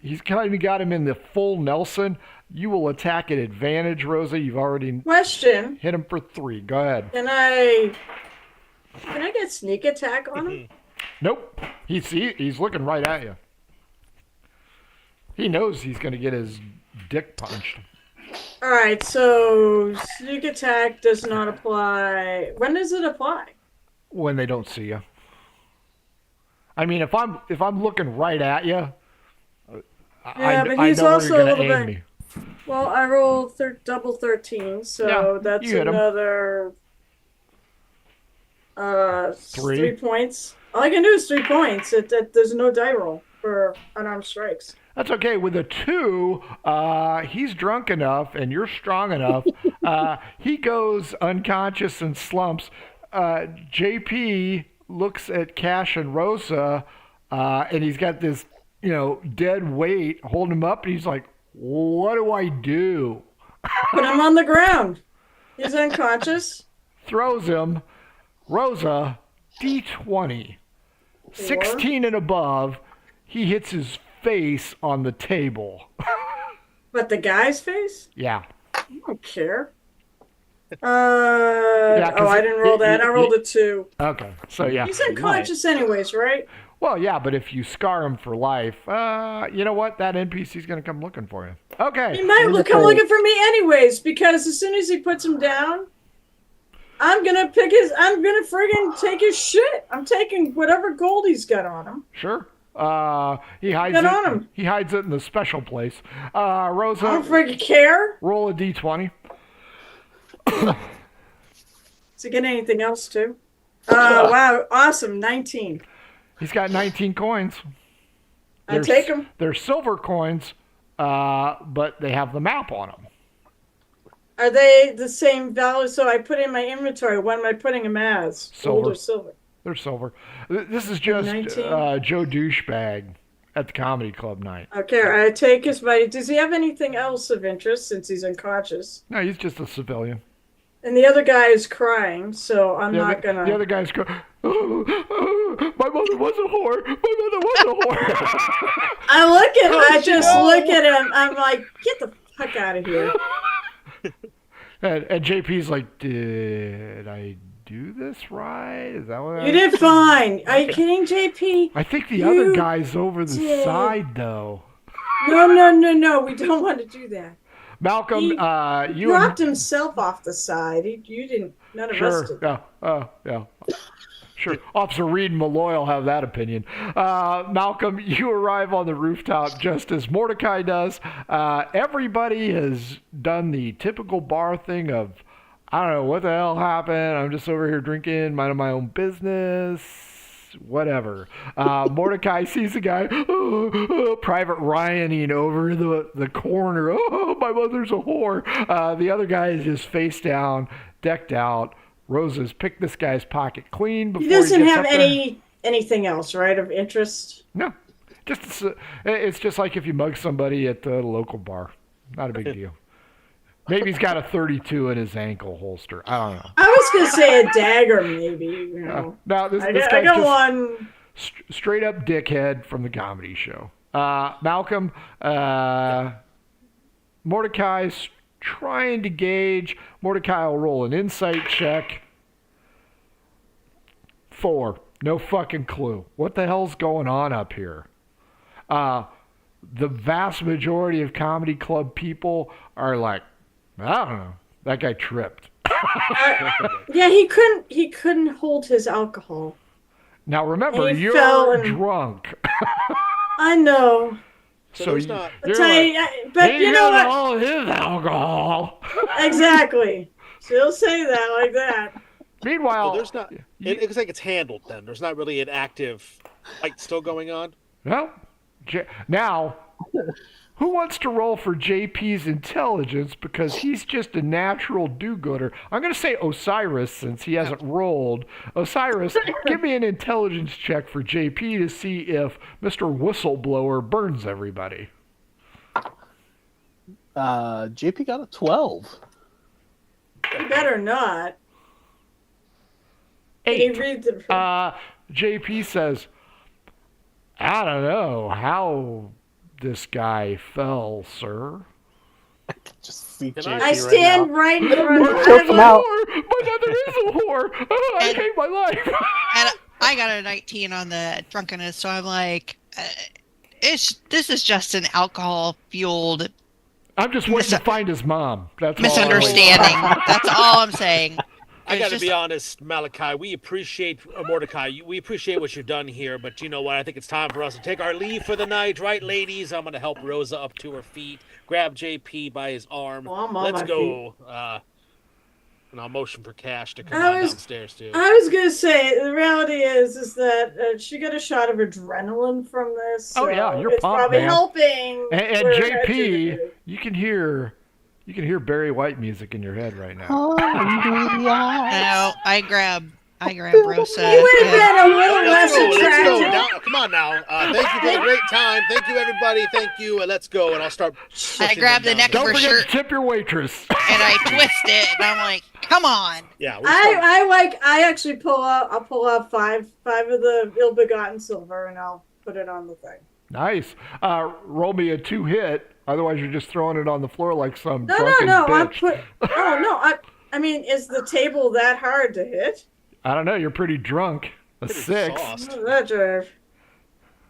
He's kind of got him in the full Nelson. You will attack at advantage, Rosa. You've already Question. hit him for 3. Go ahead. Can I get sneak attack on him? Nope. He's looking right at you. He knows he's going to get his dick punched. All right, so sneak attack does not apply. When does it apply? When they don't see you. I mean, if I'm looking right at you, I but know he's where also you're a going to little aim bit. me. Well, I rolled double 13, so Yeah, that's you hit 'em. another 3. 3 points. All I can do is 3 points. There's no die roll for unarmed strikes. That's okay. With a 2, he's drunk enough and you're strong enough. He goes unconscious and slumps. JP looks at Cash and Rosa, and he's got this, dead weight holding him up, and he's like, "What do I do?" Put him on the ground. He's unconscious. Throws him. Rosa, D20. 16 and above, he hits his face on the table. But the guy's face? Yeah. I don't care. 'cause I didn't roll that. I rolled a 2. Okay, so yeah. He's unconscious anyways, right? Well, yeah, but if you scar him for life, you know what? That NPC's going to come looking for you. Okay. He might come looking for me anyways, because as soon as he puts him down, I'm gonna friggin' take his shit. I'm taking whatever gold he's got on him. Sure. He hides Get it. on him. He hides it in the special place. Rosa, I don't friggin' care. roll a D20. Does he get anything else too? Wow, awesome, 19. He's got 19 coins. I take them. They're silver coins, but they have the map on them. Are they the same value? So I put in my inventory. What am I putting them as? Gold or silver? They're silver. This is just 19? Joe Douchebag at the comedy club night. Okay, I take his money. Does he have anything else of interest since he's unconscious? No, he's just a civilian. And the other guy is crying, so I'm not gonna. The other guy's going, my mother was a whore. My mother was a whore. I just look at him. I'm like, get the fuck out of here. And JP's like, did I do this right? Is that what You did fine. Are you kidding, JP? I think the other guy's over the side, though. No. We don't want to do that. Malcolm, He you dropped himself off the side. You didn't. None of us did. Yeah. Sure. Officer Reed and Malloy will have that opinion. Malcolm, you arrive on the rooftop just as Mordecai does. Everybody has done the typical bar thing of, I don't know what the hell happened. I'm just over here drinking, minding my own business, whatever. Mordecai sees a guy, Private Ryaning over the corner. Oh, my mother's a whore. The other guy is just face down, decked out. Rosa's picked this guy's pocket clean before He doesn't gets have up there. anything else, right, of interest? No. It's just like if you mug somebody at the local bar. Not a big deal. Maybe he's got a 32 in his ankle holster. I don't know. I was going to say a dagger, maybe. No, this I guy's got just one. straight up dickhead from the comedy show. Malcolm, Mordecai's trying to gauge. Mordecai will roll an insight check. 4. No fucking clue. What the hell's going on up here? The vast majority of comedy club people are like, I don't know. That guy tripped. Yeah, he couldn't hold his alcohol. Now remember, He you're fell and- drunk. I know. So So there's you, not. you're But, like, but he you know got what? all his alcohol. Exactly. She'll say that like that. Meanwhile, So there's not. It looks like it's handled. Then there's not really an active fight still going on. well, now, who wants to roll for JP's intelligence because he's just a natural do-gooder? I'm going to say Osiris since he hasn't rolled. Osiris, give me an intelligence check for JP to see if Mr. Whistleblower burns everybody. JP got a 12. You better not. Can you 8. read the? JP says, I don't know how this guy fell, sir. Just see Can JP I right stand now. right in front of Choke him out. My mother is a whore. Oh, I And- hate my life. And I got a 19 on the drunkenness, so I'm like, this is just an alcohol-fueled I'm just waiting to find his mom. That's all I'm misunderstanding. That's all I'm saying. I It's got to just- be honest, Malachi. We appreciate Mordecai. We appreciate what you've done here, but you know what? I think it's time for us to take our leave for the night, right, ladies? I'm going to help Rosa up to her feet, grab JP by his arm. Oh, I'm on Let's my go. And I'll motion for Cash to come I on was- downstairs too. I was gonna say the reality is that she got a shot of adrenaline from this. Oh, so yeah, you're it's pumped, probably man. helping. And where JP, Hedge you can hear Barry White music in your head right now. Hungry eyes. No, I grab Rosa. You would have and- been a little less Let's go. attractive. Now, come on now. Thank you for the great time. Thank you, everybody. Thank you. And let's go. And I'll start. I grab the neck Don't of her forget shirt to tip your waitress. and I twist it, and I'm like, come on. Yeah. we'll start- I actually I'll pull out five of the ill-begotten silver and I'll put it on the thing. Nice. Roll me a 2-hit. Otherwise, you're just throwing it on the floor like some No, drunken bitch. I mean, is the table that hard to hit? I don't know. You're pretty drunk. A Pretty 6. sauced. Oh, that drive.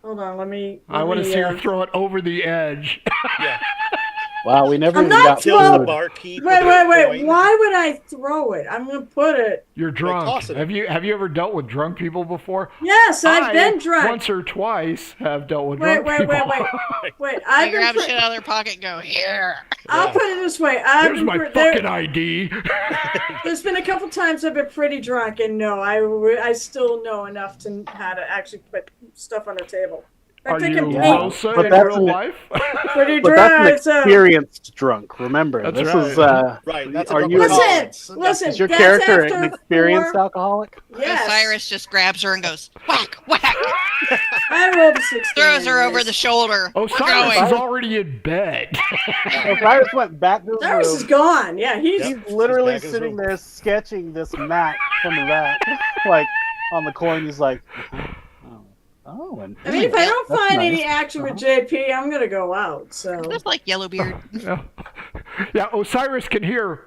Hold on, let me. I want to see her throw it over the edge. Yeah. Wow, we never I'm even not got Kills the food. barkeep. Wait. with her coin. Why would I throw it? I'm gonna put it. You're drunk. toss it. Have you ever dealt with drunk people before? Yes, I've I, been drunk. Once or twice have dealt with Wait, drunk people. Wait. I I've grab been. shit out of their pocket and go, here. I'll put it this way. Here's my fucking ID. There's been a couple times I've been pretty drunk, and no, I still know enough to how to actually put stuff on the table. Are think you I'm Rosa But in that's real an- life? pretty But dry. that's an experienced drunk. Remember, That's this right. is. Right. That's a Are couple you? of cards. Listen. Is your that's character after an experienced 4. alcoholic? Yes. Cyrus just grabs her and goes, whack, whack. I rolled a 16. Throws her over anyways. the shoulder. We're Osiris going. is already in bed. Cyrus went back to his Cyrus is room. gone. Yeah, he's. Yep. He's literally He's back in his sitting room. there sketching this map from the back, like on the coin. He's like, oh, and I mean, if I don't that's find nice. any action with JP, I'm gonna go out. So. Just like Yellowbeard. Yeah, Osiris can hear.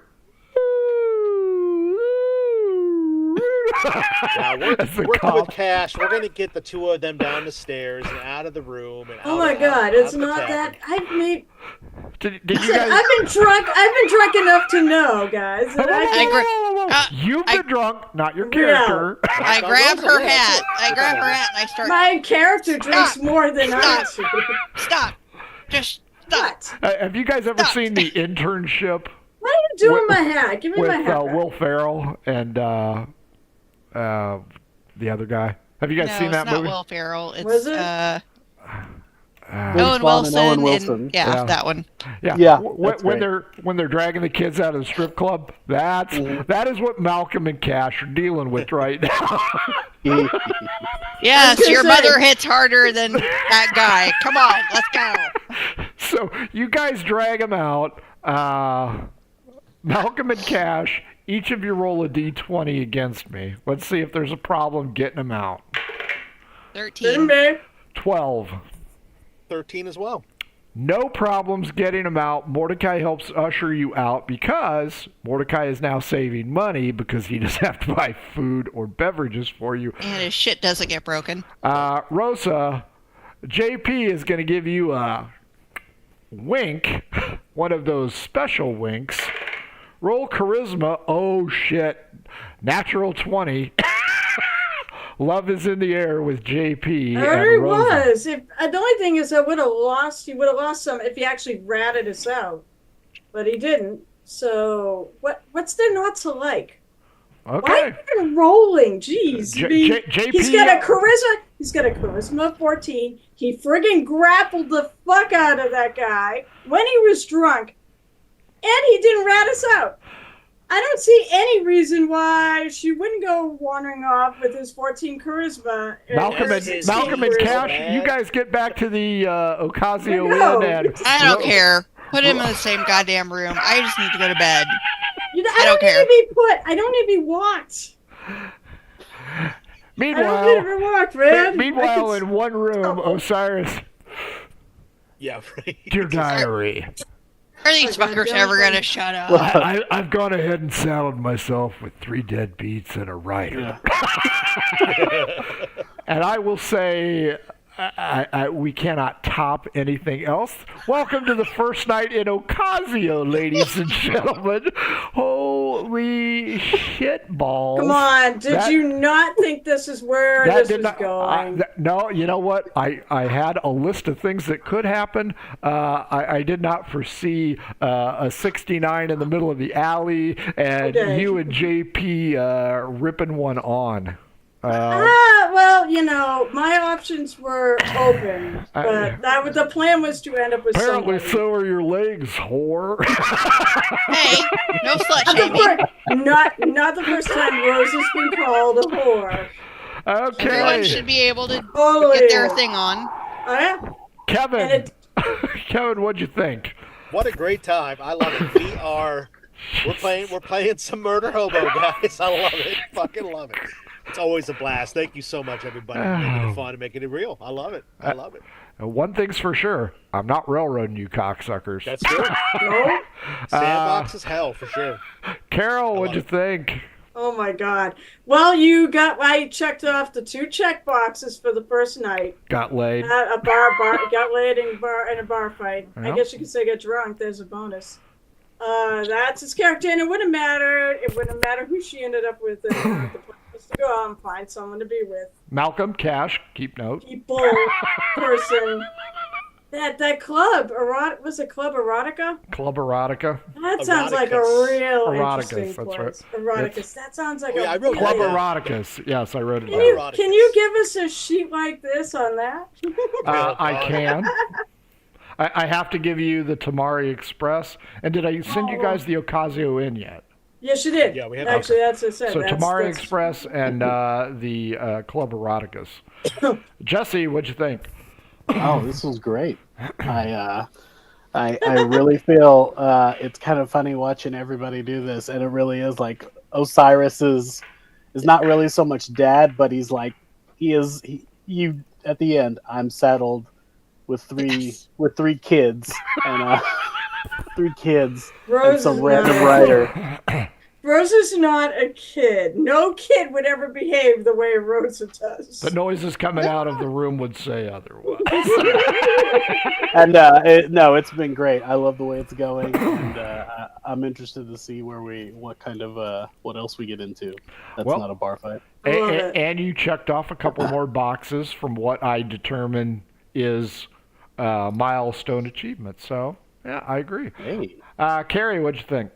Yeah, That's the working cop. with Cash. We're gonna get the two of them down the stairs and out of the room. And Oh out my of- God! out It's of the not that. tavern. I've made. Did you Listen, guys? I've been drunk enough to know, guys. That I You've been drunk, not your Yeah. character. I Not grab Rosa, her yeah, that's hat. it. I grab her hat and I start, my character drinks more than I Stop. do. stop. Just stop. What? Have you guys ever Stop. seen The Internship What are you doing With- with my hat? Give me with my hat. back. Will Ferrell and the other guy? Have you guys No, seen it's that not movie? Will Ferrell. It's Was it? Owen Vaughn and Wilson. Owen and- Wilson. yeah, Yeah. that one. Yeah, Yeah, When that's right. they're dragging the kids out of the strip club, that is what Malcolm and Cash are dealing with right now. Yes, gonna your say- mother hits harder than that guy. Come on, let's go. So you guys drag them out. Malcolm and Cash, each of you roll a d20 against me. Let's see if there's a problem getting them out. 13. Babe. 12. 13 as well. No problems getting them out. Mordecai helps usher you out because Mordecai is now saving money because he doesn't have to buy food or beverages for you. And his shit doesn't get broken. Rosa, JP is going to give you a wink, one of those special winks. Roll charisma. Oh, shit. Natural 20. Love is in the air with JP. There and he Rosa. was. If the only thing is, I would have lost. He would have lost some if he actually ratted us out, but he didn't. So what's there not to like? Why Okay. are you even rolling? Jeez. JP. He's got a charisma. He's got a charisma of 14. He friggin' grappled the fuck out of that guy when he was drunk, and he didn't rat us out. I don't see any reason why she wouldn't go wandering off with his 14 charisma. Malcolm Yes, and, his Malcolm and charisma, Cash, man. you guys get back to the Occasio No. Inn. And I don't care. Put him in the same goddamn room. I just need to go to bed. I don't care. need to be put. I don't need to be walked. I don't need Meanwhile, to be walked, man. meanwhile, in one room, Osiris, Yeah, right. dear diary. Are these God, fuckers don't ever think- gonna shut up? I've gone ahead and saddled myself with 3 dead beats and a rider. And I will say, we cannot top anything else. Welcome to the first night in Occasio, ladies and gentlemen. Holy shit balls. Come on. Did you not think this is where this was going? No, you know what? I had a list of things that could happen. I did not foresee a 69 in the middle of the alley and Okay. you and JP ripping one on. Well, my options were open, but the plan was to end up with Apparently, somebody. so are your legs, whore. Hey, no slut Not shaming. the, not the first time Rose has been called a whore. Everyone Okay, should be able to Totally. get their thing on. Oh, yeah? Kevin. And Kevin, what'd you think? What a great time. I love it. We're playing some murder hobo, guys. I love it. Fucking love it. It's always a blast. Thank you so much, everybody, for making it fun and making it real. I love it. I love it. One thing's for sure, I'm not railroading you cocksuckers. That's true. No? Sandbox is hell for sure. Carol, what'd you love think? Oh my God. Well, I checked off the 2 check boxes for the first night. Got laid. At a got laid in a bar fight. Yeah. I guess you could say get drunk. There's a bonus. That's his character, and it wouldn't matter. It wouldn't matter who she ended up with. The plan was to go out and find someone to be with. Malcolm, Cash, keep note. People, person. That club, was it Club Erotica? Club Erotica. That sounds like a Eroticus. real Eroticus, interesting that's place. right. Eroticus. That sounds like Yeah, I a wrote Club Yeah. Eroticus. Yes, I wrote it Can down. you, can you give us a sheet like this on that? I can. I have to give you the Tamari Express. And did I send you guys the Occasio Inn yet? Yes, you did. Yeah, we have- Actually, that's what I said. So that's, Tamari that's- Express and the Club Eroticus. Jesse, what'd you think? Oh, this was great. I really feel it's kind of funny watching everybody do this, and it really is like Osiris is not really so much dad, but he's like you at the end. I'm saddled with three kids and 3 kids and Rose some is random not- writer. Rosa's not a kid. No kid would ever behave the way Rosa does. The noises coming out of the room would say otherwise. And no, it's been great. I love the way it's going, and I'm interested to see what else we get into. That's Well, not a bar fight. Love it. And you checked off a couple more boxes from what I determine is milestone achievement. So, yeah, I agree. Hey. Carrie, what'd you think?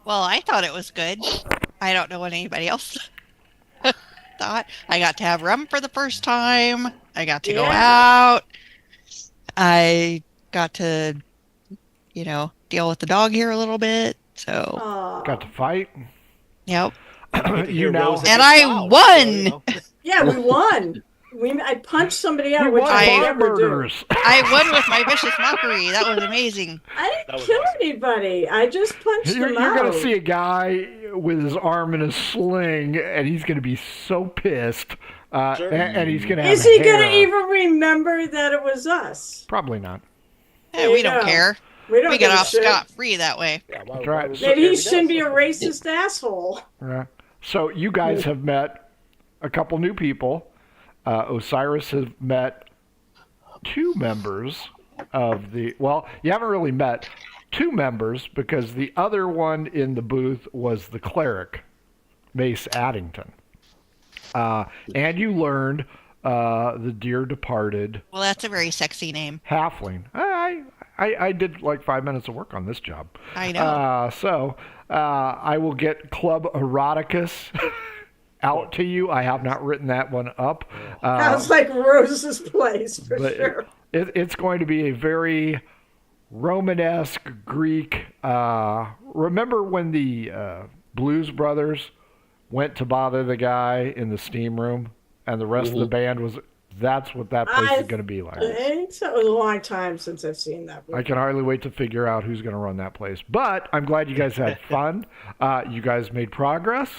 Well, I thought it was good. I don't know what anybody else thought. I got to have rum for the first time. I got to go out. I got to, deal with the dog here a little bit. So, Aw. Got to fight? yep. You now. Rose And at I the cloud, won! Yeah, we won. I punched somebody out, You which won I bar never do. murders. I won with my vicious mockery. That was amazing. I That didn't was kill awesome. anybody. I just punched You're them out. going to see a guy with his arm in a sling, and he's going to be so pissed. Sure. And he's going to have Is he going to hair. even remember that it was us? Probably not. Hey, we don't go. care. We don't We give get a off shit. scot-free that way. Yeah, That's right. Maybe he shouldn't be a racist asshole. Yeah. So you guys have met a couple new people. Osiris has met 2 members of the... Well, you haven't really met 2 members because the other one in the booth was the cleric, Mace Addington. And you learned the dear departed Well, that's a very sexy name. halfling. I did like 5 minutes of work on this job. I know. So I will get Club Eroticus out to you. I have not written that one up. Sounds like Rose's place for but sure. It's going to be a very Romanesque Greek. Remember when the Blues Brothers went to bother the guy in the steam room, and the rest of the band was? That's what that place is going to be like. I think so. It was a long time since I've seen that movie. I can hardly wait to figure out who's going to run that place. But I'm glad you guys had fun. You guys made progress.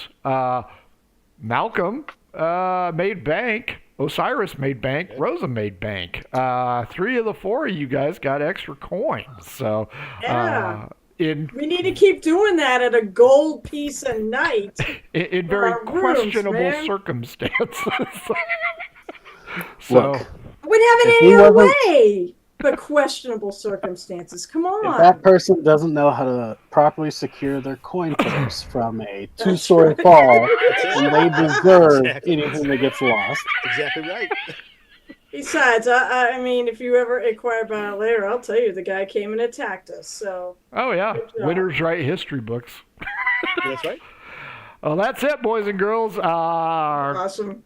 Malcolm made bank. Osiris made bank. Rosa made bank. 3 of the 4 of you guys got extra coins. So Yeah. we need to keep doing that at a gold piece a night. in very our rooms, questionable man. circumstances. So Look, We'd have If it he any other wasn't- way. But questionable circumstances. Come if on. that person doesn't know how to properly secure their coin purse from a That's 2-story right. fall, then they deserve Exactly. anything that gets lost. Exactly right. Besides, I mean, if you ever inquire about it later, I'll tell you the guy came and attacked us. So oh yeah, Good job. winners write history books. That's right. Well, that's it, boys and girls. awesome.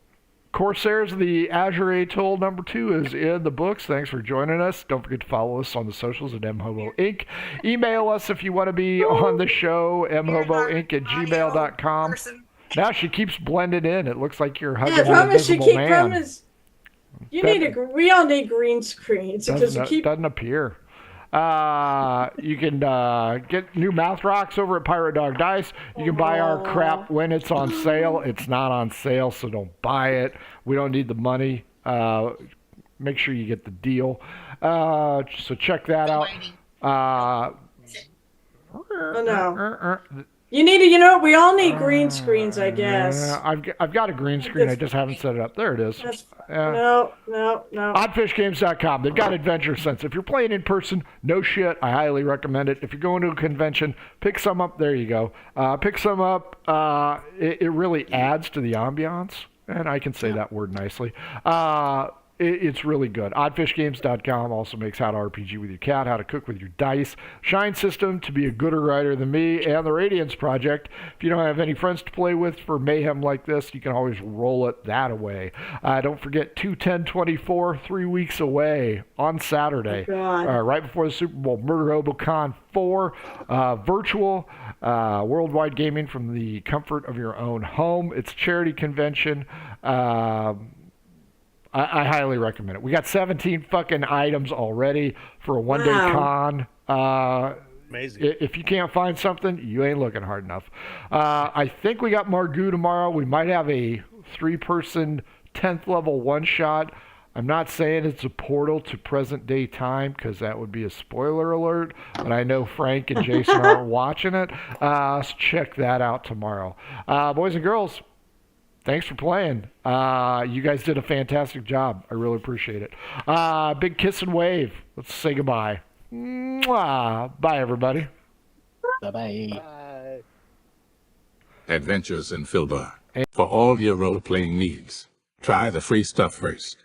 Corsairs, the Azure Atoll #2 is in the books. Thanks for joining us. Don't forget to follow us on the socials at mhobo inc. Email us if you want to be on the show, mhoboinc@gmail.com. Now she keeps blending in. It looks like you're hugging Yeah, an promise you invisible keep man. promise. We all need green screens because you keep. Doesn't appear. You can get new mouth rocks over at Pirate Dog Dice. You can buy our crap when it's on sale. It's not on sale, so don't buy it. We don't need the money. Make sure you get the deal. So check that out. Oh no. You need to. You know, we all need green screens, I guess. I've got a green screen. I just haven't set it up. There it is. No. Oddfishgames.com. They've got Adventure Sense. If you're playing in person, no shit. I highly recommend it. If you're going to a convention, pick some up. There you go. Pick some up. It really adds to the ambiance, and I can say that word nicely. It's really good. Oddfishgames.com also makes how to RPG with your cat, how to cook with your dice, Shine System to be a gooder writer than me, and the Radiance Project. If you don't have any friends to play with for mayhem like this, you can always roll it that away. Don't forget 2/10/24, 3 weeks away on Saturday, right before the Super Bowl. Murder Robocon 4, virtual, worldwide gaming from the comfort of your own home. It's a charity convention. I highly recommend it. We got 17 fucking items already for a one-day con. Amazing. If you can't find something, you ain't looking hard enough. I think we got Margoo tomorrow. We might have a 3-person 10th level one-shot. I'm not saying it's a portal to present-day time because that would be a spoiler alert, but I know Frank and Jason aren't watching it. So check that out tomorrow. Boys and girls, thanks for playing. You guys did a fantastic job. I really appreciate it. Big kiss and wave. Let's say goodbye. Mwah. Bye, everybody. Bye-bye. Adventures in Filbar. For all your role-playing needs, try the free stuff first.